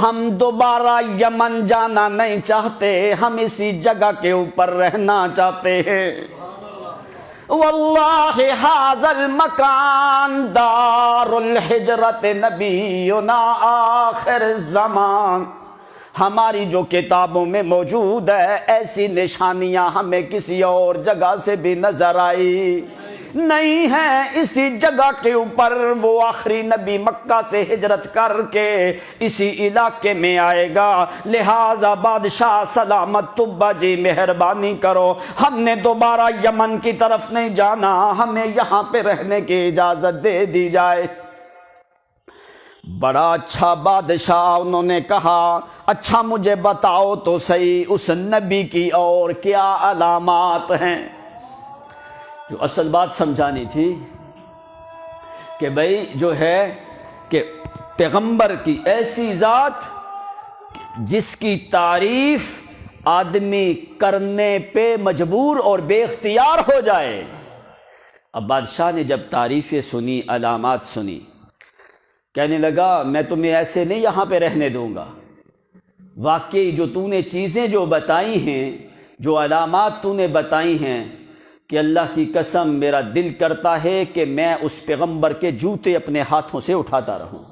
A: ہم دوبارہ یمن جانا نہیں چاہتے، ہم اسی جگہ کے اوپر رہنا چاہتے ہیں. واللہ ھذا المکان دار الحجرت نبینا آخر الزمان. ہماری جو کتابوں میں موجود ہے ایسی نشانیاں ہمیں کسی اور جگہ سے بھی نظر آئی نہیں ہے. اسی جگہ کے اوپر وہ آخری نبی مکہ سے ہجرت کر کے اسی علاقے میں آئے گا. لہذا بادشاہ سلامت طبہ جی مہربانی کرو، ہم نے دوبارہ یمن کی طرف نہیں جانا، ہمیں یہاں پہ رہنے کی اجازت دے دی جائے. بڑا اچھا بادشاہ، انہوں نے کہا اچھا مجھے بتاؤ تو صحیح اس نبی کی اور کیا علامات ہیں. جو اصل بات سمجھانی تھی کہ بھئی جو ہے کہ پیغمبر کی ایسی ذات جس کی تعریف آدمی کرنے پہ مجبور اور بے اختیار ہو جائے، اب بادشاہ نے جب تعریفیں سنی، علامات سنی، کہنے لگا میں تمہیں ایسے نہیں یہاں پہ رہنے دوں گا، واقعی جو تو نے چیزیں جو بتائی ہیں، جو علامات تو نے بتائی ہیں، کہ اللہ کی قسم میرا دل کرتا ہے کہ میں اس پیغمبر کے جوتے اپنے ہاتھوں سے اٹھاتا رہوں۔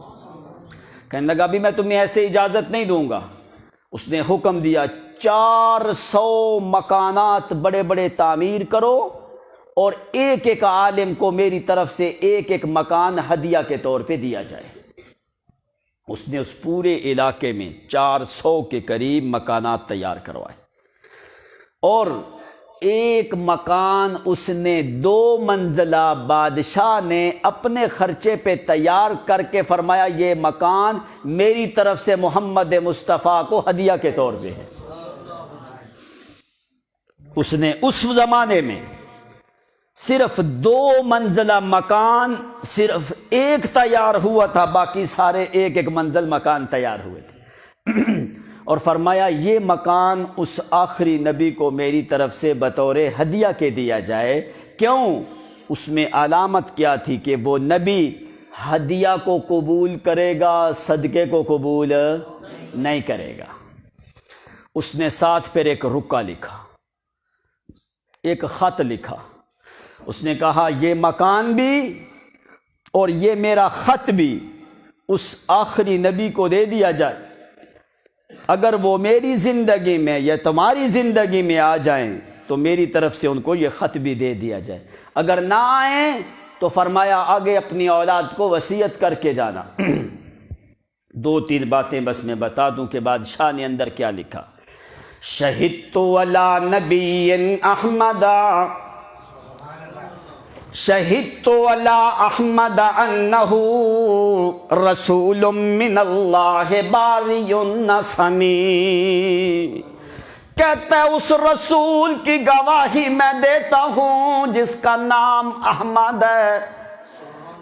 A: کہنے لگا ابھی میں تمہیں ایسے اجازت نہیں دوں گا۔ اس نے حکم دیا 400 مکانات بڑے بڑے تعمیر کرو اور ایک ایک عالم کو میری طرف سے ایک ایک مکان ہدیہ کے طور پہ دیا جائے۔ اس نے اس پورے علاقے میں 400 کے قریب مکانات تیار کروائے، اور ایک مکان اس نے 2 منزلہ بادشاہ نے اپنے خرچے پہ تیار کر کے فرمایا یہ مکان میری طرف سے محمد مصطفیٰ کو ہدیہ کے طور پہ ہے۔ اس نے اس زمانے میں صرف 2 منزلہ مکان صرف ایک تیار ہوا تھا، باقی سارے ایک ایک منزل مکان تیار ہوئے تھے، اور فرمایا یہ مکان اس آخری نبی کو میری طرف سے بطور ہدیہ کے دیا جائے۔ کیوں؟ اس میں علامت کیا تھی کہ وہ نبی ہدیہ کو قبول کرے گا، صدقے کو قبول نہیں کرے گا۔ اس نے ساتھ پھر ایک رکا لکھا، ایک خط لکھا۔ اس نے کہا یہ مکان بھی اور یہ میرا خط بھی اس آخری نبی کو دے دیا جائے، اگر وہ میری زندگی میں یا تمہاری زندگی میں آ جائیں تو میری طرف سے ان کو یہ خط بھی دے دیا جائے، اگر نہ آئیں تو فرمایا آگے اپنی اولاد کو وصیت کر کے جانا۔ 2-3 باتیں بس میں بتا دوں کہ بادشاہ نے اندر کیا لکھا۔ شہدت علی نبی احمد، شہدت علی احمد انہ رسول من اللہ باری النسمی، کہتا ہے اس رسول کی گواہی میں دیتا ہوں جس کا نام احمد ہے۔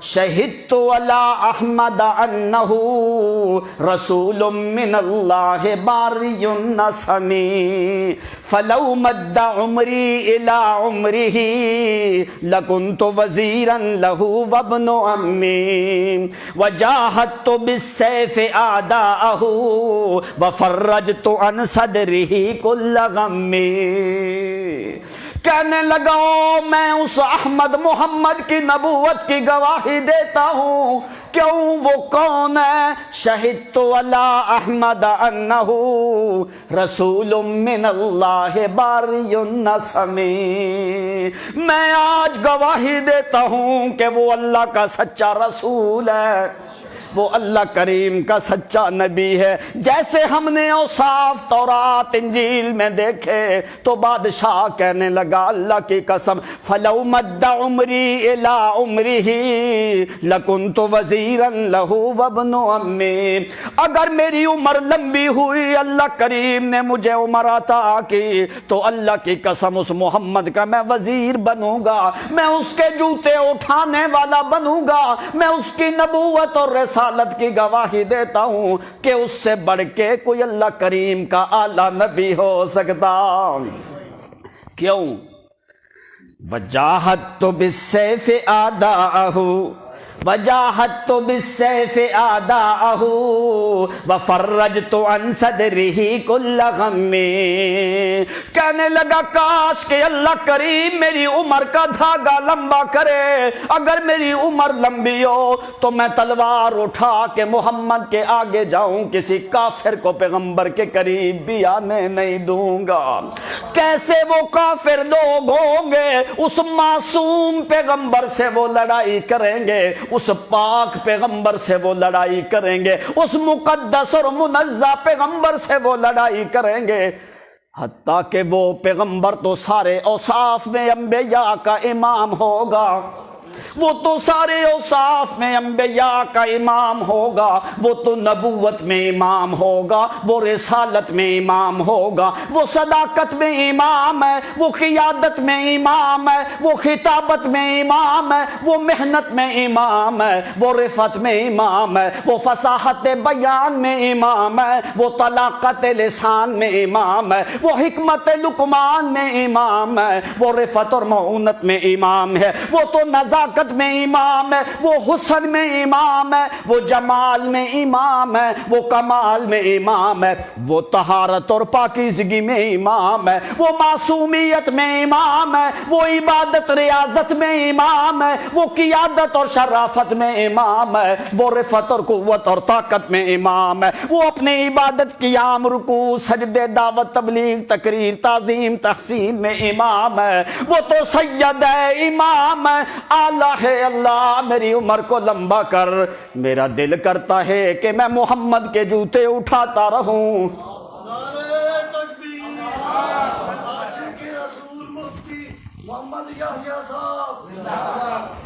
A: شہدت علی احمد انہ رسول من اللہ باری النسمی، فلو مد عمری الی عمرہ لکنت وزیرا لہ وابن امی، وجاہدت بالسیف اعداءہ وفرجت عن صدرہ کل غم۔ کہنے لگا میں اس احمد محمد کی نبوت کی گواہی دیتا ہوں۔ کیوں؟ وہ کون ہے؟ شہدت علی احمد انہ رسول من اللہ باری النسمی، میں آج گواہی دیتا ہوں کہ وہ اللہ کا سچا رسول ہے، وہ اللہ کریم کا سچا نبی ہے۔ جیسے ہم نے اوصاف تورات انجیل میں دیکھے تو بادشاہ کہنے لگا اللہ کی قسم فلو مد عمری الی عمرہ لکنت وزیرا لہ وابن امی، اگر میری عمر لمبی ہوئی، اللہ کریم نے مجھے عمر عطا کی تو اللہ کی قسم اس محمد کا میں وزیر بنوں گا، میں اس کے جوتے اٹھانے والا بنوں گا، میں اس کی نبوت اور رسالت کی گواہی دیتا ہوں کہ اس سے بڑھ کے کوئی اللہ کریم کا اعلیٰ نبی ہو سکتا۔ کیوں؟ وجاہدت بالسیف اعداءہ، وجاہدت بالسیف اعداءہ وفرجت عن صدرہ کل غم۔ کہنے لگا کاش کہ اللہ کریم میری عمر کا دھاگا لمبا کرے، اگر میری عمر لمبی ہو تو میں تلوار اٹھا کے محمد کے آگے جاؤں، کسی کافر کو پیغمبر کے قریب بھی آنے نہیں دوں گا۔ کیسے وہ کافر لوگ ہوں گے؟ اس معصوم پیغمبر سے وہ لڑائی کریں گے، اس پاک پیغمبر سے وہ لڑائی کریں گے، اس مقدس اور منزہ پیغمبر سے وہ لڑائی کریں گے، حتیٰ کہ وہ پیغمبر تو سارے اوصاف میں انبیاء کا امام ہوگا، وہ تو سارے اوصاف میں انبیاء کا امام ہوگا، وہ تو نبوت میں امام ہوگا، وہ رسالت میں امام ہوگا، وہ صداقت میں امام ہے، وہ قیادت میں امام ہے، وہ خطابت میں امام ہے، وہ محنت میں امام ہے، وہ رفعت میں امام ہے، وہ فصاحت بیان میں امام ہے، وہ طلاقت لسان میں امام ہے، وہ حکمت لقمان میں امام ہے، وہ رفعت اور معونت میں امام ہے، وہ تو نزاکت میں امام ہے، وہ حسن میں امام ہے، وہ جمال میں امام ہے، وہ کمال میں امام ہے، وہ طہارت اور پاکیزگی میں امام ہے، وہ معصومیت میں امام ہے، وہ عبادت ریاضت میں امام ہے، وہ قیادت اور شرافت میں امام ہے، وہ رفعت اور قوت اور طاقت میں امام ہے، وہ اپنے عبادت قیام رکوع سجدے دعوت تبلیغ تقریر تعظیم تحسین میں امام ہے، وہ تو سید ہے امام ہے۔ اعلیٰ ہے اللہ میری عمر کو لمبا کر، میرا دل کرتا ہے کہ میں محمد کے جوتے اٹھاتا رہوں۔
B: نعرہ تکبیر، عاشق رسول مفتی محمد یحییٰ صاحب۔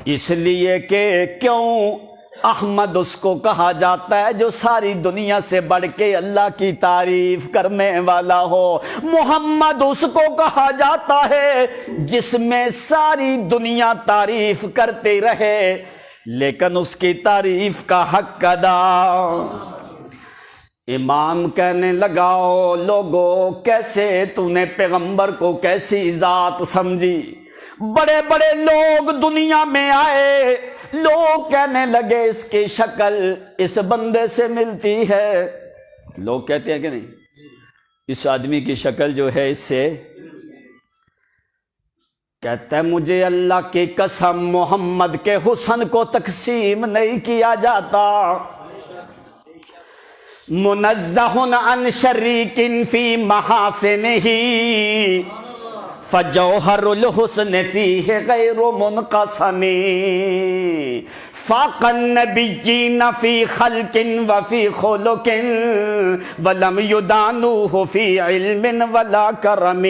A: اس لیے کہ کیوں احمد اس کو کہا جاتا ہے جو ساری دنیا سے بڑھ کے اللہ کی تعریف کرنے والا ہو، محمد اس کو کہا جاتا ہے جس میں ساری دنیا تعریف کرتے رہے لیکن اس کی تعریف کا حق ادا۔ امام کہنے لگاؤ لوگو کیسے تو نے پیغمبر کو کیسی ذات سمجھی؟ بڑے بڑے لوگ دنیا میں آئے، لوگ کہنے لگے اس کی شکل اس بندے سے ملتی ہے، لوگ کہتے ہیں کہ نہیں اس آدمی کی شکل جو ہے اس سے، کہتا ہے مجھے اللہ کی قسم محمد کے حسن کو تقسیم نہیں کیا جاتا، منزہ عن شریک فی محاسنہ فجوہر الحسن فیہ غیر منقسم، فاق النبیین فی خلق وفی خلق ولم یدانوہ فی علم ولا کرم،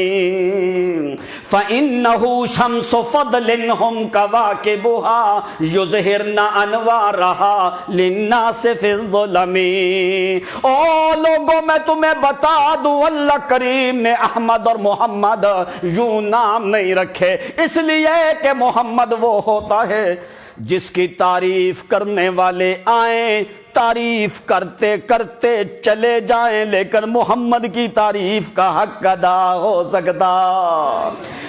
A: فإنہ شمس فضل ہم کواکبها یظہرن انوارها للناس فی الظلم۔ او لوگوں میں تمہیں بتا دوں اللہ کریم نے احمد اور محمد یوں نام نہیں رکھے اس لیے کہ محمد وہ ہوتا ہے جس کی تعریف کرنے والے آئیں تعریف کرتے کرتے چلے جائیں لیکن محمد کی تعریف کا حق ادا ہو سکتا۔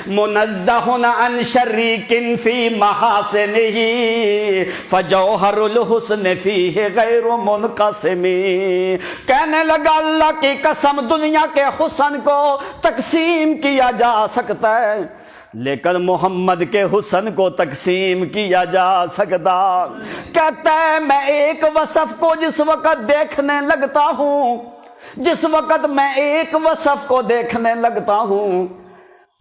A: منزہ عن شریک فی محاسنہ فجوہر الحسن فیہ غیر منقسم، کہنے لگا اللہ کی قسم دنیا کے حسن کو تقسیم کیا جا سکتا ہے لیکن محمد کے حسن کو تقسیم کیا جا سکتا۔ کہتا ہے میں ایک وصف کو جس وقت دیکھنے لگتا ہوں، جس وقت میں ایک وصف کو دیکھنے لگتا ہوں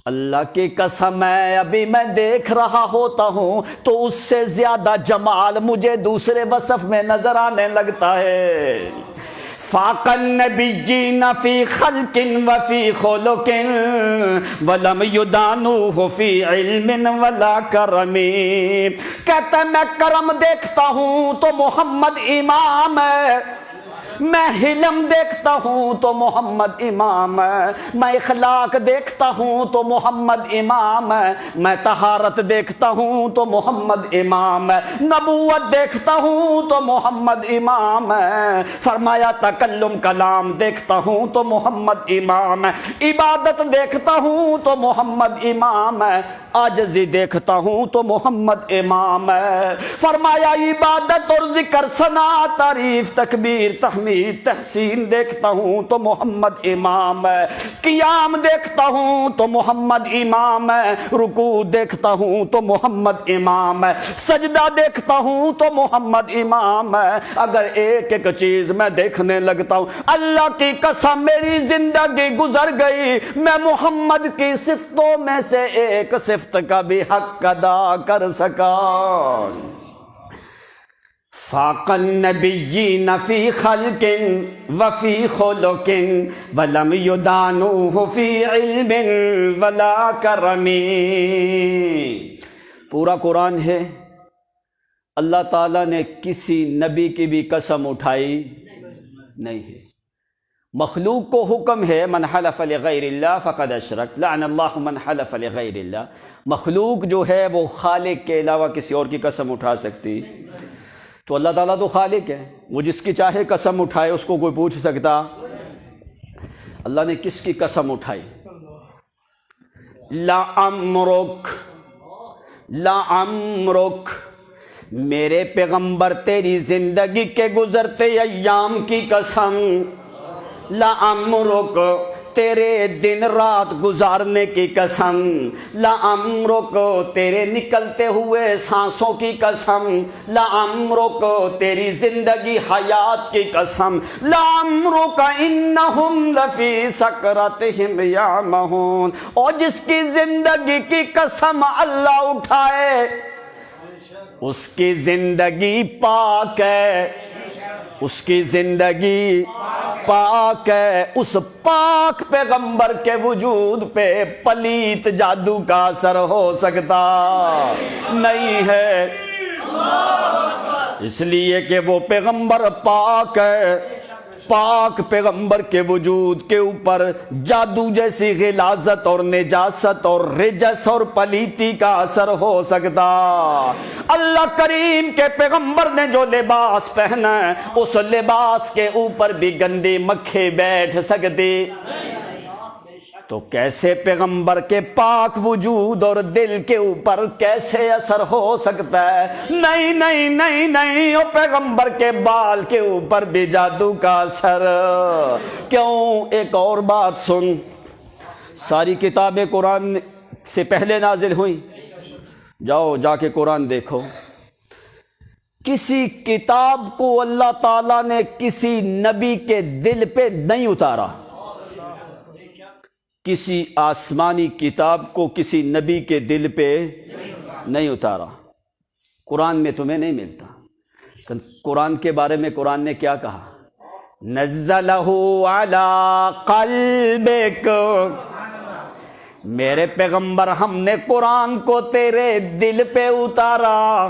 A: اللہ کی قسم ہے ابھی میں دیکھ رہا ہوتا ہوں تو اس سے زیادہ جمال مجھے دوسرے وصف میں نظر آنے لگتا ہے۔ فاق النبیین فی خلق وفی خلق ولم یدانوہ فی علم ولا کرم، کہتا ہے میں کرم دیکھتا ہوں تو محمد امام ہے، میں حلم دیکھتا ہوں تو محمد امام ہے، میں اخلاق دیکھتا ہوں تو محمد امام ہے، میں طہارت دیکھتا ہوں تو محمد امام ہے، نبوت دیکھتا ہوں تو محمد امام ہے، فرمایا تکلم کلام دیکھتا ہوں تو محمد امام ہے، عبادت دیکھتا ہوں تو محمد امام ہے، عاجزی دیکھتا ہوں تو محمد امام ہے، فرمایا عبادت اور ذکر ثنا تعریف تکبیر تحمید تحسین دیکھتا ہوں تو محمد امام ہے، قیام دیکھتا ہوں تو محمد امام ہے، رکوع دیکھتا ہوں تو محمد امام ہے، سجدہ دیکھتا ہوں تو محمد امام ہے۔ اگر ایک ایک چیز میں دیکھنے لگتا ہوں اللہ کی قسم میری زندگی گزر گئی میں محمد کی صفتوں میں سے ایک صفت کا بھی حق ادا کر سکا۔ فاق النبیین فی خلق وفی خلق ولم یدانوہ فی علم ولا کرم۔ پورا قرآن ہے اللہ تعالیٰ نے کسی نبی کی بھی قسم اٹھائی نہیں ہے۔ مخلوق کو حکم ہے من حلف لغیر اللہ فقد اشرک، لعن اللہ من حلف لغیر اللہ۔ مخلوق جو ہے وہ خالق کے علاوہ کسی اور کی قسم اٹھا سکتی؟ تو اللہ تعالیٰ تو خالق ہے، وہ جس کی چاہے قسم اٹھائے، اس کو کوئی پوچھ سکتا؟ اللہ نے کس کی قسم اٹھائی؟ لعمرک، لعمرک، میرے پیغمبر تیری زندگی کے گزرتے ایام کی قسم، لعمرک، تیرے دن رات گزارنے کی قسم، لعمرک، تیرے نکلتے ہوئے سانسوں کی قسم، لعمرک، تیری زندگی حیات کی قسم، لعمرک انہم لفی سکرتہم یعمہون۔ اور جس کی زندگی کی قسم اللہ اٹھائے اس کی زندگی پاک ہے، اس کی زندگی پاک ہے۔ اس پاک پیغمبر کے وجود پہ پلیت جادو کا اثر ہو سکتا نہیں ہے، اس لیے کہ وہ پیغمبر پاک ہے۔ پاک پیغمبر کے وجود کے اوپر جادو جیسی غلاظت اور نجاست اور رجس اور پلیتی کا اثر ہو سکتا؟ اللہ کریم کے پیغمبر نے جو لباس پہنا ہے اس لباس کے اوپر بھی گندی مکھی بیٹھ سکتی؟ تو کیسے پیغمبر کے پاک وجود اور دل کے اوپر کیسے اثر ہو سکتا ہے؟ نہیں نہیں نہیں نہیں، وہ پیغمبر کے بال کے اوپر بھی جادو کا اثر کیوں؟ ایک اور بات سن، ساری کتابیں قرآن سے پہلے نازل ہوئیں، جاؤ جا کے قرآن دیکھو، کسی کتاب کو اللہ تعالیٰ نے کسی نبی کے دل پہ نہیں اتارا، کسی آسمانی کتاب کو کسی نبی کے دل پہ نہیں اتارا۔ قرآن میں تمہیں نہیں ملتا۔ قرآن کے بارے میں قرآن نے کیا کہا؟ نزلہ علی قلبک، میرے پیغمبر ہم نے قرآن کو تیرے دل پہ اتارا۔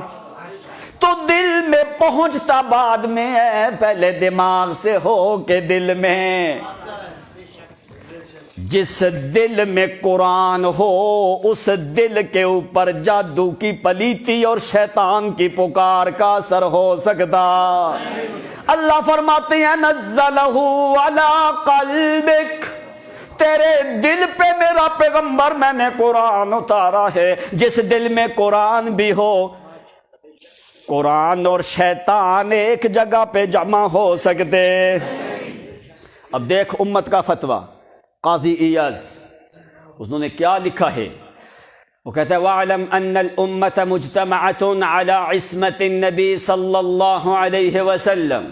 A: تو دل میں پہنچتا بعد میں ہے، پہلے دماغ سے ہو کے دل میں۔ جس دل میں قرآن ہو اس دل کے اوپر جادو کی پلیتی اور شیطان کی پکار کا اثر ہو سکتا؟ اللہ فرماتے ہیں نزلہ علی قلبک، تیرے دل پہ میرا پیغمبر میں نے قرآن اتارا ہے۔ جس دل میں قرآن بھی ہو، قرآن اور شیطان ایک جگہ پہ جمع ہو سکتے؟ اب دیکھ امت کا فتویٰ، قاضی ایاز انہوں نے کیا لکھا ہے، وہ کہتا ہے وَاعْلَمْ أَنَّ الْأُمَّةَ مُجْتَمَعَةٌ عَلَىٰ عِصْمَةِ النَّبِي صلی اللہ علیہ وسلم،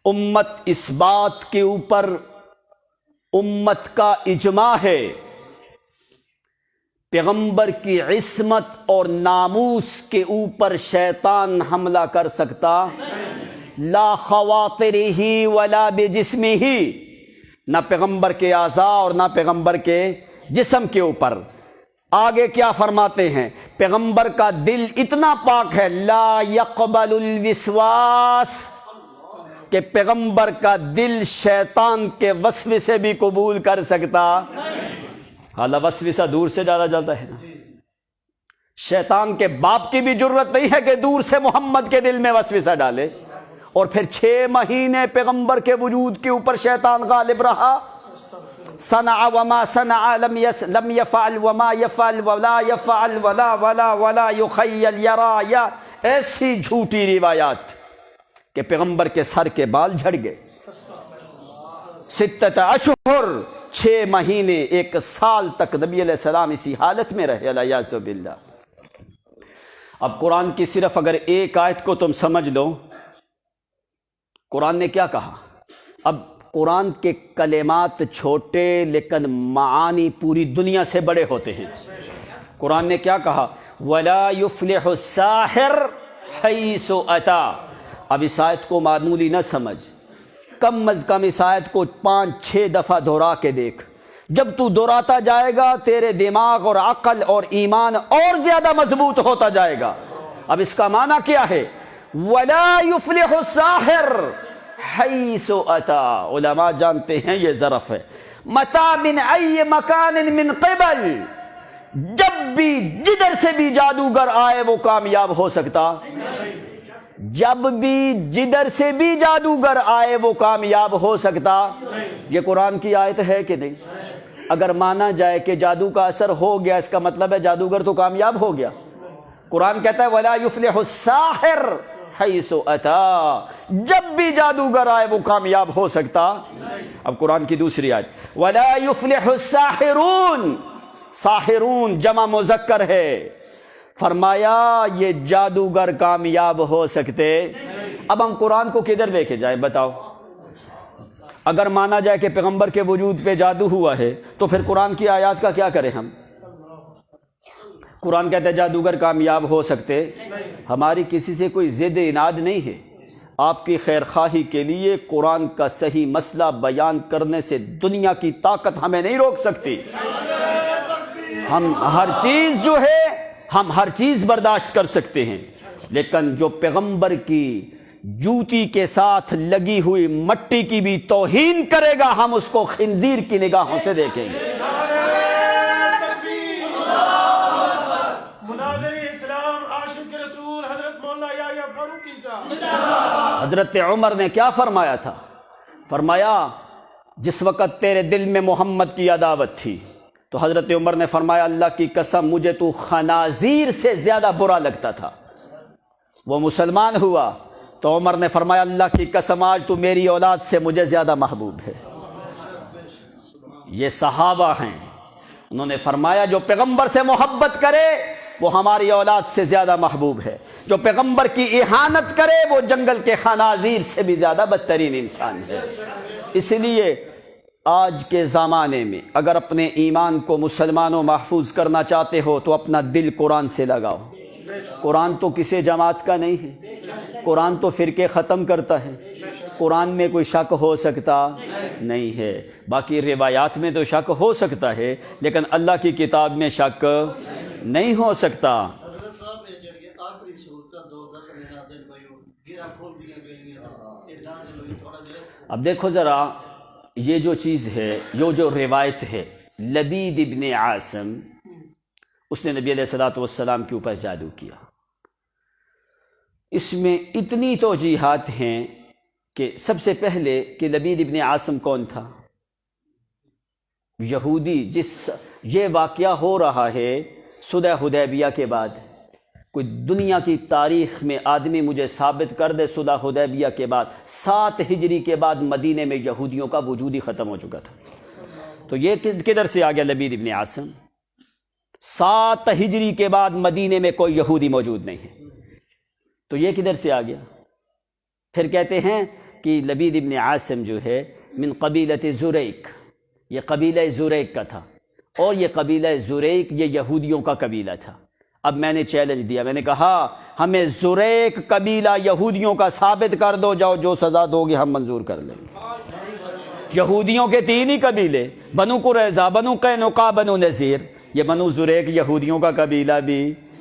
A: امت اس بات کے اوپر امت کا اجماع ہے، پیغمبر کی عصمت اور ناموس کے اوپر شیطان حملہ کر سکتا؟ لا خواطرہ ولا بجسمہ، نہ پیغمبر کے اعضاء اور نہ پیغمبر کے جسم کے اوپر۔ آگے کیا فرماتے ہیں؟ پیغمبر کا دل اتنا پاک ہے، لا يقبل الوسواس، کہ پیغمبر کا دل شیطان کے وسوسے بھی قبول کر سکتا؟ حالانکہ وسوسہ دور سے ڈالا جاتا ہے نا، شیطان کے باپ کی بھی جرت نہیں ہے کہ دور سے محمد کے دل میں وسوسہ ڈالے، اور پھر 6 مہینے پیغمبر کے وجود کے اوپر شیطان غالب رہا۔ صنع وما صنع لم يفعل وما يفعل ولا يفعل ولا ولا ولا يخيل يرى، یا ایسی جھوٹی روایات کہ پیغمبر کے سر کے بال جھڑ گئے، 6 اشہر 6 مہینے 1 سال تک نبی علیہ السلام اسی حالت میں رہے، الیاذ باللہ۔ اب قرآن کی صرف اگر ایک آیت کو تم سمجھ لو، قرآن نے کیا کہا؟ اب قرآن کے کلمات چھوٹے لیکن معانی پوری دنیا سے بڑے ہوتے ہیں۔ قرآن نے کیا کہا؟ وَلَا يُفْلِحُ السَّاحِرُ حَيْثُ أَتَى۔ اب اس آیت کو معمولی نہ سمجھ، کم از کم اس آیت کو 5-6 دفعہ دہرا کے دیکھ، جب تو دہراتا جائے گا تیرے دماغ اور عقل اور ایمان اور زیادہ مضبوط ہوتا جائے گا۔ اب اس کا معنی کیا ہے؟ وَلَا يُفْلِحُ السَّاحِرُ حَيْثُ أَتَى، علماء جانتے ہیں یہ ظرف ہے، مَتَى مِنْ أَيِّ مَكَانٍ مِنْ قِبَلٍ، جب بھی جدھر سے بھی جادوگر آئے وہ کامیاب ہو سکتا، جب بھی جدھر سے بھی جادوگر آئے وہ کامیاب ہو سکتا۔ یہ قرآن کی آیت ہے کہ نہیں؟ اگر مانا جائے کہ جادو کا اثر ہو گیا، اس کا مطلب ہے جادوگر تو کامیاب ہو گیا۔ قرآن کہتا ہے وَلَا يُفْلِحُ السَّاحِرُ حَيْثُ أَتَى، جب بھی جادوگر آئے وہ کامیاب ہو سکتا۔ اب قرآن کی دوسری آیت وَلَا يُفْلِحُ السَّاحِرُونَ، ساحرون جمع مذکر ہے، فرمایا یہ جادوگر کامیاب ہو سکتے۔ اب ہم قرآن کو کدھر لے کے جائیں بتاؤ؟ اگر مانا جائے کہ پیغمبر کے وجود پہ جادو ہوا ہے تو پھر قرآن کی آیات کا کیا کریں ہم؟ قرآن کہتا ہے جادوگر کامیاب ہو سکتے، ہماری کسی سے کوئی ضد اناد نہیں ہے، آپ کی خیر خواہی کے لیے قرآن کا صحیح مسئلہ بیان کرنے سے دنیا کی طاقت ہمیں نہیں روک سکتی۔ ہم ہر چیز جو ہے ہم ہر چیز برداشت کر سکتے ہیں، لیکن جو پیغمبر کی جوتی کے ساتھ لگی ہوئی مٹی کی بھی توہین کرے گا ہم اس کو خنزیر کی نگاہوں سے دیکھیں گے۔ حضرت عمر نے کیا فرمایا تھا؟ فرمایا جس وقت تیرے دل میں محمد کی عداوت تھی تو حضرت عمر نے فرمایا اللہ کی قسم مجھے تو خنازیر سے زیادہ برا لگتا تھا۔ وہ مسلمان ہوا تو عمر نے فرمایا اللہ کی قسم آج تو میری اولاد سے مجھے زیادہ محبوب ہے۔ یہ صحابہ ہیں، انہوں نے فرمایا جو پیغمبر سے محبت کرے وہ ہماری اولاد سے زیادہ محبوب ہے، جو پیغمبر کی اہانت کرے وہ جنگل کے خنازیر سے بھی زیادہ بدترین انسان ہے۔ اس لیے آج کے زمانے میں اگر اپنے ایمان کو مسلمانوں محفوظ کرنا چاہتے ہو تو اپنا دل قرآن سے لگاؤ۔ قرآن تو کسی جماعت کا نہیں ہے، قرآن تو فرقے ختم کرتا ہے، قرآن میں کوئی شک ہو سکتا نہیں ہے۔ باقی روایات میں تو شک ہو سکتا ہے لیکن اللہ کی کتاب میں شک نہیں ہو سکتا۔ اب دیکھو ذرا یہ جو چیز ہے، یہ جو روایت ہے، لبید ابن عاصم اس نے نبی علیہ الصلوۃ والسلام کے اوپر جادو کیا۔ اس میں اتنی توجیحات ہیں کہ سب سے پہلے کہ لبید ابن عاصم کون تھا؟ یہودی، جس یہ واقعہ ہو رہا ہے صلح حدیبیہ کے بعد۔ کوئی دنیا کی تاریخ میں آدمی مجھے ثابت کر دے صلح حدیبیہ کے بعد 7 ہجری کے بعد مدینے میں یہودیوں کا وجود ہی ختم ہو چکا تھا۔ تو یہ کدھر سے آ گیا لبید ابن عاصم؟ 7 ہجری کے بعد مدینے میں کوئی یہودی موجود نہیں ہے، تو یہ کدھر سے آ گیا؟ پھر کہتے ہیں کہ لبید ابن عاصم جو ہے من قبیلت زریق، یہ قبیلہ زریق کا تھا، اور یہ قبیلہ زریق یہ یہودیوں کا قبیلہ تھا۔ اب میں نے چیلنج دیا، میں نے کہا ہمیں زریق قبیلہ یہودیوں کا ثابت کر دو، جاؤ جو سزا دو گے ہم منظور کر لیں گے۔ یہودیوں کے 3 ہی قبیلے، بنو قریظہ، بنو قینقاع، بنو نذیر، یہ بنو زریق یہودیوں کا قبیلہ بھی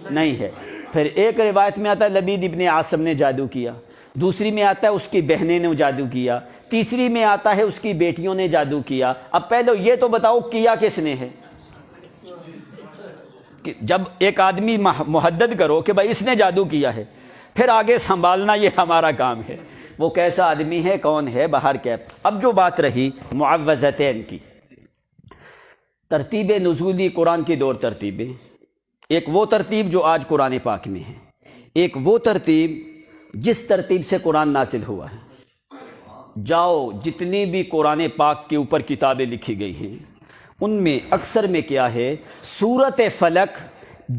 A: نہیں ہے۔ پھر ایک روایت میں آتا ہے لبید ابن عاصم نے جادو کیا، دوسری میں آتا ہے اس کی بہنیں نے جادو کیا، تیسری میں آتا ہے اس کی بیٹیوں نے جادو کیا۔ اب پہلے یہ تو بتاؤ کیا کس نے ہے؟ جب ایک آدمی محدد کرو کہ بھائی اس نے جادو کیا ہے، پھر آگے سنبھالنا یہ ہمارا کام ہے، وہ کیسا آدمی ہے، کون ہے، باہر کیا۔ اب جو بات رہی معوذتین کی، ترتیب نزولی قرآن کی 2 ترتیبیں، ایک وہ ترتیب جو آج قرآن پاک میں ہے، ایک وہ ترتیب جس ترتیب سے قرآن نازل ہوا ہے۔ جاؤ جتنی بھی قرآن پاک کے اوپر کتابیں لکھی گئی ہیں ان میں اکثر میں کیا ہے، سورت فلق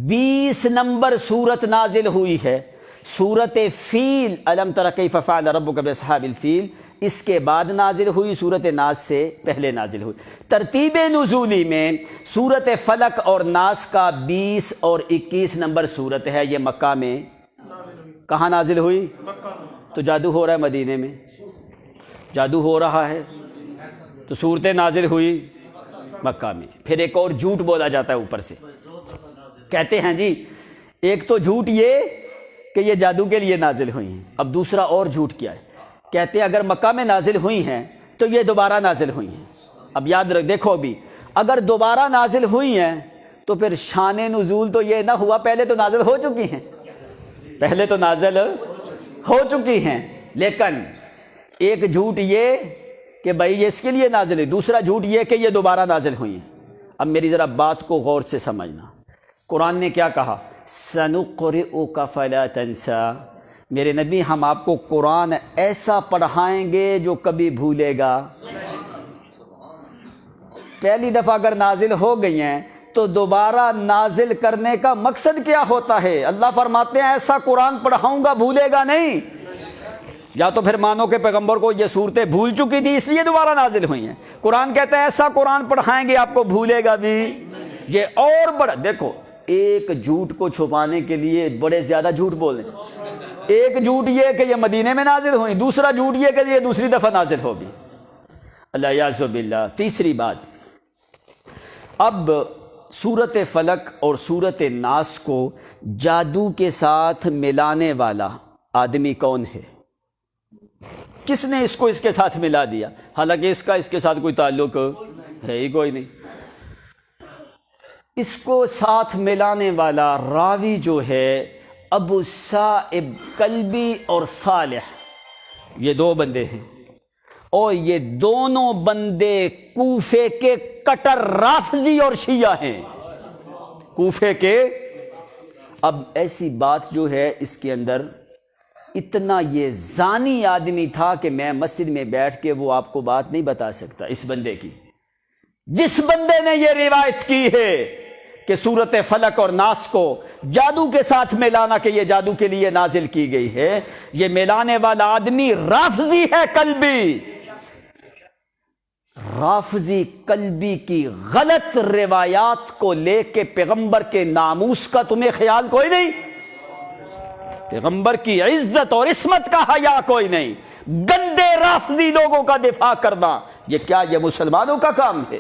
A: 20 نمبر سورت نازل ہوئی ہے، سورت فیل الم تر کیف فعل ربک باصحاب الفیل اس کے بعد نازل ہوئی، سورت ناس سے پہلے نازل ہوئی۔ ترتیب نزولی میں سورت فلق اور ناس کا 20 اور 21 نمبر سورت ہے، یہ مکہ میں کہاں نازل ہوئی؟ تو جادو ہو رہا ہے مدینے میں، جادو ہو رہا ہے تو صورتیں نازل ہوئی مکہ میں۔ پھر ایک اور جھوٹ بولا جاتا ہے اوپر سے، کہتے ہیں جی ایک تو جھوٹ یہ کہ یہ جادو کے لیے نازل ہوئی ہیں۔ اب دوسرا اور جھوٹ کیا ہے، کہتے ہیں اگر مکہ میں نازل ہوئی ہیں تو یہ دوبارہ نازل ہوئی ہیں۔ اب یاد رکھ، دیکھو بھی اگر دوبارہ نازل ہوئی ہیں تو پھر شان نزول تو یہ نہ ہوا پہلے تو نازل ہو چکی ہیں، پہلے تو نازل ہو چکی ہیں۔ لیکن ایک جھوٹ یہ کہ بھائی یہ اس کے لیے نازل ہے، دوسرا جھوٹ یہ کہ یہ دوبارہ نازل ہوئی ہیں۔ اب میری ذرا بات کو غور سے سمجھنا، قرآن نے کیا کہا؟ سَنُقْرِئُكَ فَلَا تَنْسَى، میرے نبی ہم آپ کو قرآن ایسا پڑھائیں گے جو کبھی بھولے گا۔ پہلی دفعہ اگر نازل ہو گئی ہیں تو دوبارہ نازل کرنے کا مقصد کیا ہوتا ہے؟ اللہ فرماتے ہیں ایسا قرآن پڑھاؤں گا بھولے گا نہیں۔ یا تو پھر مانو کہ پیغمبر کو یہ صورتیں بھول چکی تھی اس لیے دوبارہ نازل ہوئی ہیں۔ قرآن کہتا ہے ایسا قرآن پڑھائیں گے آپ کو بھولے گا بھی۔ یہ اور بڑا، دیکھو ایک جھوٹ کو چھپانے کے لیے بڑے زیادہ جھوٹ بولیں۔ ایک جھوٹ یہ کہ یہ مدینے میں نازل ہوئی، دوسرا جھوٹ یہ کہ یہ دوسری دفعہ نازل ہوگی، اللہ یعوذ باللہ۔ تیسری بات، اب سورت فلق اور سورت ناس کو جادو کے ساتھ ملانے والا آدمی کون ہے؟ کس نے اس کو اس کے ساتھ ملا دیا؟ حالانکہ اس کا اس کے ساتھ کوئی تعلق ہے ہی کوئی نہیں۔ اس کو ساتھ ملانے والا راوی جو ہے ابو صائب کلبی اور صالح، یہ دو بندے ہیں، اور یہ دونوں بندے کوفے کے کٹر رافضی اور شیعہ ہیں، کوفے کے۔ اب ایسی بات جو ہے اس کے اندر اتنا یہ زانی آدمی تھا کہ میں مسجد میں بیٹھ کے وہ آپ کو بات نہیں بتا سکتا اس بندے کی۔ جس بندے نے یہ روایت کی ہے کہ سورت فلق اور ناس کو جادو کے ساتھ ملانا کہ یہ جادو کے لیے نازل کی گئی ہے، یہ ملانے والا آدمی رافضی ہے، کلبی۔ رافضی کلبی کی غلط روایات کو لے کے پیغمبر کے ناموس کا تمہیں خیال کوئی نہیں، پیغمبر کی عزت اور عصمت کا حیا کوئی نہیں، گندے رافضی لوگوں کا دفاع کرنا یہ کیا یہ مسلمانوں کا کام ہے؟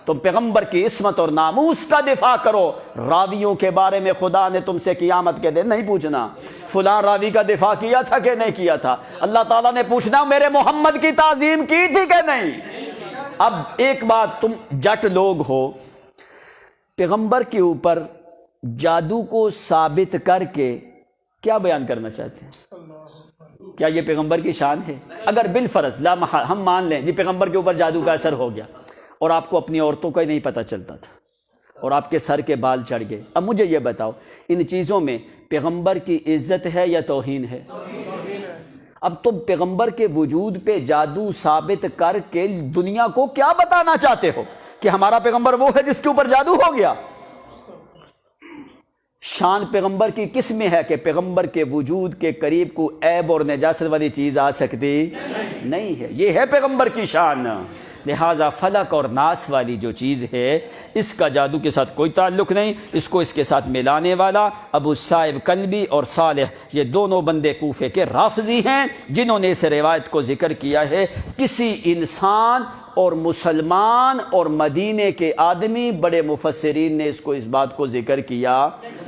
A: تم پیغمبر کی عصمت اور ناموس کا دفاع کرو۔ راویوں کے بارے میں خدا نے تم سے قیامت کے دن نہیں پوچھنا فلاں راوی کا دفاع کیا تھا کہ نہیں کیا تھا، اللہ تعالیٰ نے پوچھنا میرے محمد کی تعظیم کی تھی کہ نہیں۔ اب ایک بات، تم جٹ لوگ ہو، پیغمبر کے اوپر جادو کو ثابت کر کے کیا بیان کرنا چاہتے ہیں؟ کیا یہ پیغمبر کی شان ہے؟ اگر بالفرض لا محال ہم مان لیں جی پیغمبر کے اوپر جادو کا اثر ہو گیا اور آپ کو اپنی عورتوں کا ہی نہیں پتہ چلتا تھا اور آپ کے سر کے بال چڑھ گئے، اب مجھے یہ بتاؤ ان چیزوں میں پیغمبر کی عزت ہے یا توہین ہے؟ اب تم پیغمبر کے وجود پہ جادو ثابت کر کے دنیا کو کیا بتانا چاہتے ہو کہ ہمارا پیغمبر وہ ہے جس کے اوپر جادو ہو گیا؟ شان پیغمبر کی کس میں ہے کہ پیغمبر کے وجود کے قریب کو عیب اور نجاست والی چیز آ سکتی نہیں ہے، یہ ہے پیغمبر کی شان۔ لہٰذا فلق اور ناس والی جو چیز ہے اس کا جادو کے ساتھ کوئی تعلق نہیں، اس کو اس کے ساتھ ملانے والا ابو صائب کلبی اور صالح یہ دونوں بندے کوفے کے رافضی ہیں جنہوں نے اس روایت کو ذکر کیا ہے۔ کسی انسان اور مسلمان اور مدینے کے آدمی بڑے مفسرین نے اس کو اس بات کو ذکر کیا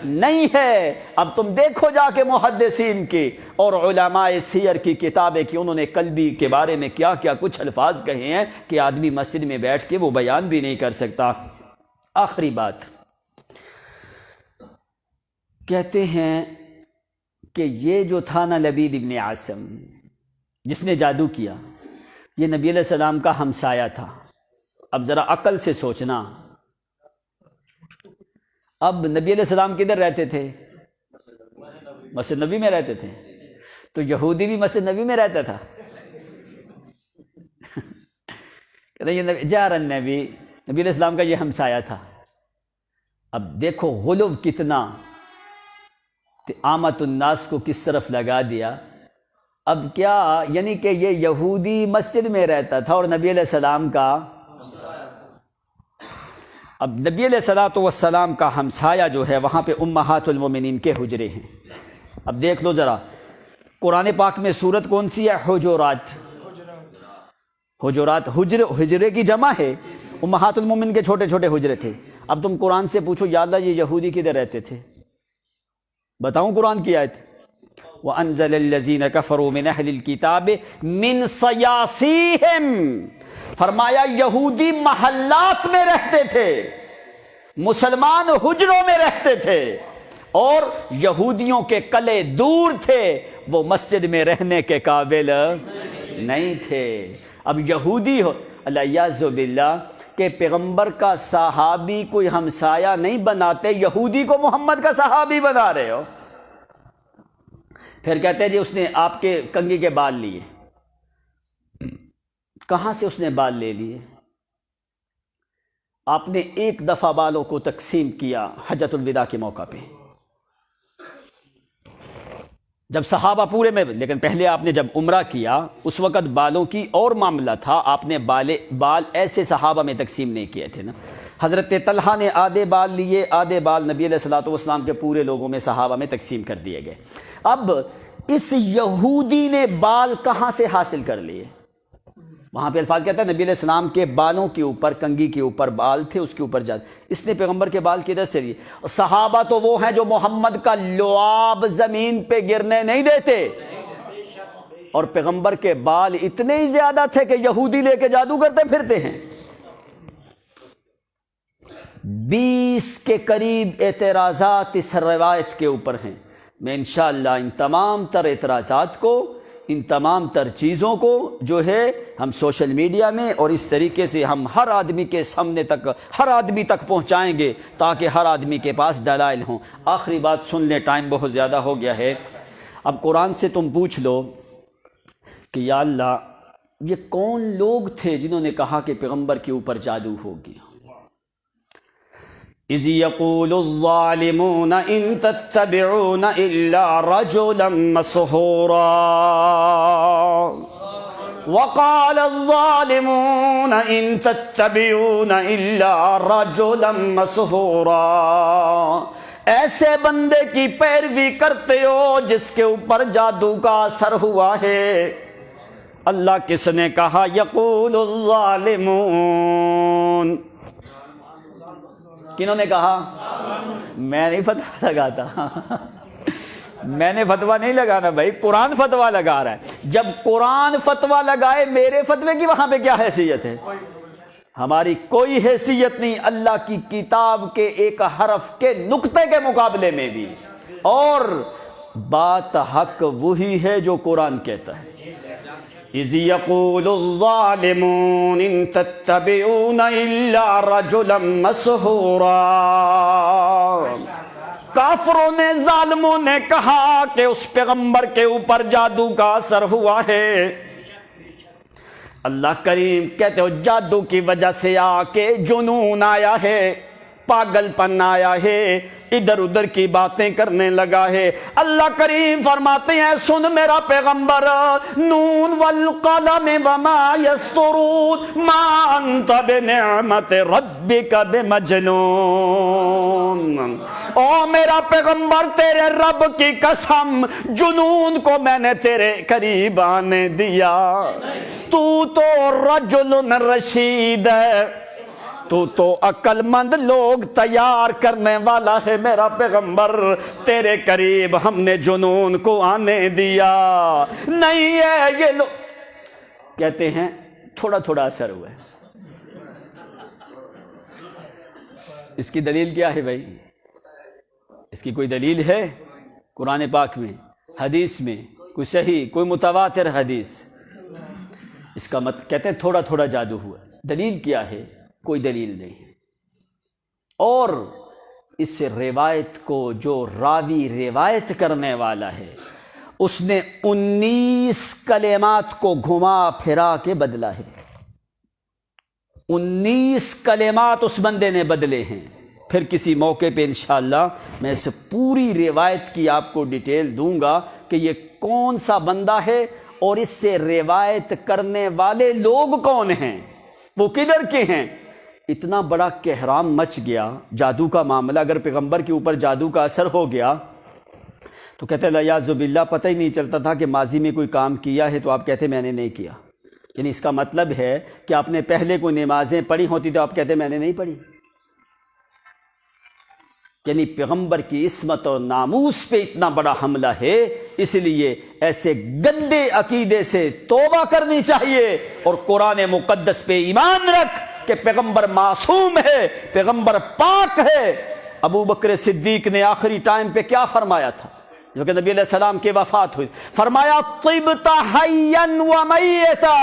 A: نہیں ہے۔ اب تم دیکھو جا کے محدثین کی اور علماء سیر کی کتابیں کہ انہوں نے کلبی کے بارے میں کیا کیا کچھ الفاظ کہے ہیں کہ آدمی مسجد میں بیٹھ کے وہ بیان بھی نہیں کر سکتا۔ آخری بات کہتے ہیں کہ یہ جو تھا نا لبید ابن عاصم جس نے جادو کیا، یہ نبی علیہ السلام کا ہمسایہ تھا۔ اب ذرا عقل سے سوچنا، اب نبی علیہ السلام کدھر رہتے تھے؟ مسجد نبی میں رہتے تھے، تو یہودی بھی مسجد نبی میں رہتا تھا؟ جار النبی، نبی علیہ السلام کا یہ ہمسایہ تھا۔ اب دیکھو غلو کتنا، عامت الناس کو کس طرف لگا دیا۔ اب کیا یعنی کہ یہ یہودی مسجد میں رہتا تھا اور نبی علیہ السلام کا، اب نبی علیہ السلام کا ہمسایہ جو ہے وہاں پہ امہات المومنین کے حجرے ہیں۔ اب دیکھ لو ذرا قرآن پاک میں سورت کون سی ہے؟ حجرات۔ حجرات حجرے کی جمع ہے، امہات المومنین کے چھوٹے چھوٹے حجرے تھے۔ اب تم قرآن سے پوچھو یا اللہ یہ یہودی کدھر رہتے تھے؟ بتاؤں قرآن کی آیت؟ وَأَنزَلَ الَّذِينَ كَفَرُوا مِنْ أَهْلِ الْكِتَابِ مِنْ صَيَاصِيهِمْ، فرمایا یہودی محلات میں رہتے تھے، مسلمان حجروں میں رہتے تھے، اور یہودیوں کے قلعے دور تھے، وہ مسجد میں رہنے کے قابل نہیں تھے۔ اب یہودی ہو اللہ یعوذ باللہ کہ پیغمبر کا صحابی کوئی ہمسایہ نہیں بناتے، یہودی کو محمد کا صحابی بنا رہے ہو۔ پھر کہتے ہیں جی اس نے آپ کے کنگھی کے بال لیے۔ کہاں سے اس نے بال لے لیے؟ آپ نے ایک دفعہ بالوں کو تقسیم کیا حجۃ الوداع کے موقع پہ، جب صحابہ پورے میں، لیکن پہلے آپ نے جب عمرہ کیا اس وقت بالوں کی اور معاملہ تھا، آپ نے بال ایسے صحابہ میں تقسیم نہیں کیے تھے نا۔ حضرت طلحہ نے آدھے بال لیے، آدھے بال نبی علیہ الصلوۃ والسلام کے پورے لوگوں میں صحابہ میں تقسیم کر دیے گئے۔ اب اس یہودی نے بال کہاں سے حاصل کر لیے؟ وہاں پہ الفاظ کہتا ہے نبی علیہ السلام کے بالوں کے اوپر، کنگھی کے اوپر بال تھے، اس کے اوپر اس نے پیغمبر کے بال کدھر سے لیے؟ صحابہ تو وہ ہیں جو محمد کا لعاب زمین پہ گرنے نہیں دیتے، اور پیغمبر کے بال اتنے ہی زیادہ تھے کہ یہودی لے کے جادو کرتے پھرتے ہیں۔ 20 کے قریب اعتراضات اس روایت کے اوپر ہیں۔ میں انشاءاللہ ان تمام تر اعتراضات کو، ان تمام تر چیزوں کو جو ہے ہم سوشل میڈیا میں اور اس طریقے سے ہم ہر آدمی کے سامنے تک، ہر آدمی تک پہنچائیں گے تاکہ ہر آدمی کے پاس دلائل ہوں۔ آخری بات سن لیں، ٹائم بہت زیادہ ہو گیا ہے۔ اب قرآن سے تم پوچھ لو کہ یا اللہ یہ کون لوگ تھے جنہوں نے کہا کہ پیغمبر کے اوپر جادو ہو گیا؟ اذ یقول الظالمون ان تتبعون الا رجلا مسحورا وقال الظالمون ان تتبعون الا رجلا مسحورا، ایسے بندے کی پیروی کرتے ہو جس کے اوپر جادو کا اثر ہوا ہے۔ اللہ کس نے کہا؟ یقول الظالمون، کنہوں نے کہا؟ میں نہیں فتویٰ لگاتا، میں نے فتویٰ نہیں لگانا بھائی، قرآن فتویٰ لگا رہا ہے۔ جب قرآن فتویٰ لگائے میرے فتوے کی وہاں پہ کیا حیثیت ہے؟ ہماری کوئی حیثیت نہیں اللہ کی کتاب کے ایک حرف کے نقطے کے مقابلے میں بھی، اور بات حق وہی ہے جو قرآن کہتا ہے۔ اذ یقول الظالمون ان تتبعون الا رجلا مسحورا، کافروں نے، ظالموں نے کہا کہ اس پیغمبر کے اوپر جادو کا اثر ہوا ہے۔ اللہ کریم کہتے ہو جادو کی وجہ سے آ کے جنون آیا ہے، پاگل پن آیا ہے، ادھر ادھر کی باتیں کرنے لگا ہے۔ اللہ کریم فرماتے ہیں سن میرا پیغمبر، نون والقلم وما یسطرون ما انت بنعمت ربک بمجنون۔ او میرا پیغمبر تیرے رب کی قسم، جنون کو میں نے تیرے قریب آنے دیا۔ تو رجل رشید ہے، تو عقل مند لوگ تیار کرنے والا ہے میرا پیغمبر، تیرے قریب ہم نے جنون کو آنے دیا نہیں ہے۔ یہ لوگ کہتے ہیں تھوڑا تھوڑا اثر ہوا ہے۔ اس کی دلیل کیا ہے بھائی؟ اس کی کوئی دلیل ہے قرآن پاک میں، حدیث میں؟ کوئی صحیح، کوئی متواتر حدیث؟ اس کا مطلب کہتے ہیں تھوڑا تھوڑا جادو ہوا، دلیل کیا ہے؟ کوئی دلیل نہیں۔ اور اس روایت کو جو راوی روایت کرنے والا ہے اس نے 19 کلمات کو گھما پھرا کے بدلا ہے، 19 کلمات اس بندے نے بدلے ہیں۔ پھر کسی موقع پہ انشاءاللہ میں اس پوری روایت کی آپ کو ڈیٹیل دوں گا کہ یہ کون سا بندہ ہے اور اس سے روایت کرنے والے لوگ کون ہیں، وہ کدھر کے ہیں۔ اتنا بڑا کہرام مچ گیا جادو کا معاملہ، اگر پیغمبر کے اوپر جادو کا اثر ہو گیا تو کہتے ہیں یعوذ باللہ پتہ ہی نہیں چلتا تھا کہ ماضی میں کوئی کام کیا ہے تو آپ کہتے میں نے نہیں کیا۔ یعنی اس کا مطلب ہے کہ آپ نے پہلے کوئی نمازیں پڑھی ہوتی تو آپ کہتے میں نے نہیں پڑھی۔ یعنی پیغمبر کی عصمت اور ناموس پہ اتنا بڑا حملہ ہے، اس لیے ایسے گندے عقیدے سے توبہ کرنی چاہیے اور قرآن مقدس پہ ایمان رکھ کہ پیغمبر معصوم ہے، پیغمبر پاک ہے۔ ابو بکر صدیق نے آخری ٹائم پہ کیا فرمایا تھا جو کہ نبی علیہ السلام کی وفات ہوئی؟ فرمایا طبت حیا و میتا،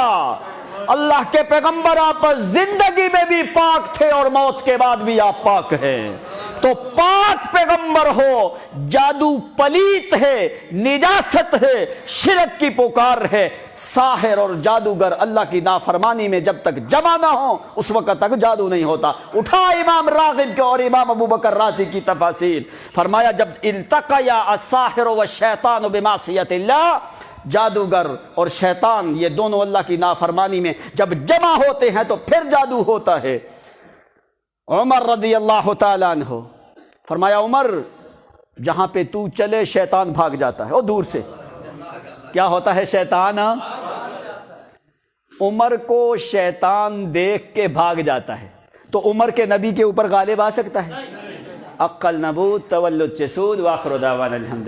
A: اللہ کے پیغمبر آپ زندگی میں بھی پاک تھے اور موت کے بعد بھی آپ پاک ہیں۔ تو پاک پیغمبر ہو، جادو پلیت ہے، نجاست ہے، شرک کی پکار ہے۔ ساحر اور جادوگر اللہ کی نافرمانی میں جب تک جمع نہ ہو اس وقت تک جادو نہیں ہوتا۔ اٹھا امام راغب کے اور امام ابو بکر رازی کی تفاسیر، فرمایا جب التقیا الساحر والشیطان بمعصیت اللہ، جادوگر اور شیطان یہ دونوں اللہ کی نافرمانی میں جب جمع ہوتے ہیں تو پھر جادو ہوتا ہے۔ عمر رضی اللہ تعالیٰ عنہ فرمایا عمر جہاں پہ تو چلے شیطان بھاگ جاتا ہے، اور دور سے کیا ہوتا ہے شیطان؟ عمر کو شیطان دیکھ کے بھاگ جاتا ہے، تو عمر کے نبی کے اوپر غالب آ سکتا ہے؟ عقل نبوت تولد چسود، وآخر دعوانا الحمد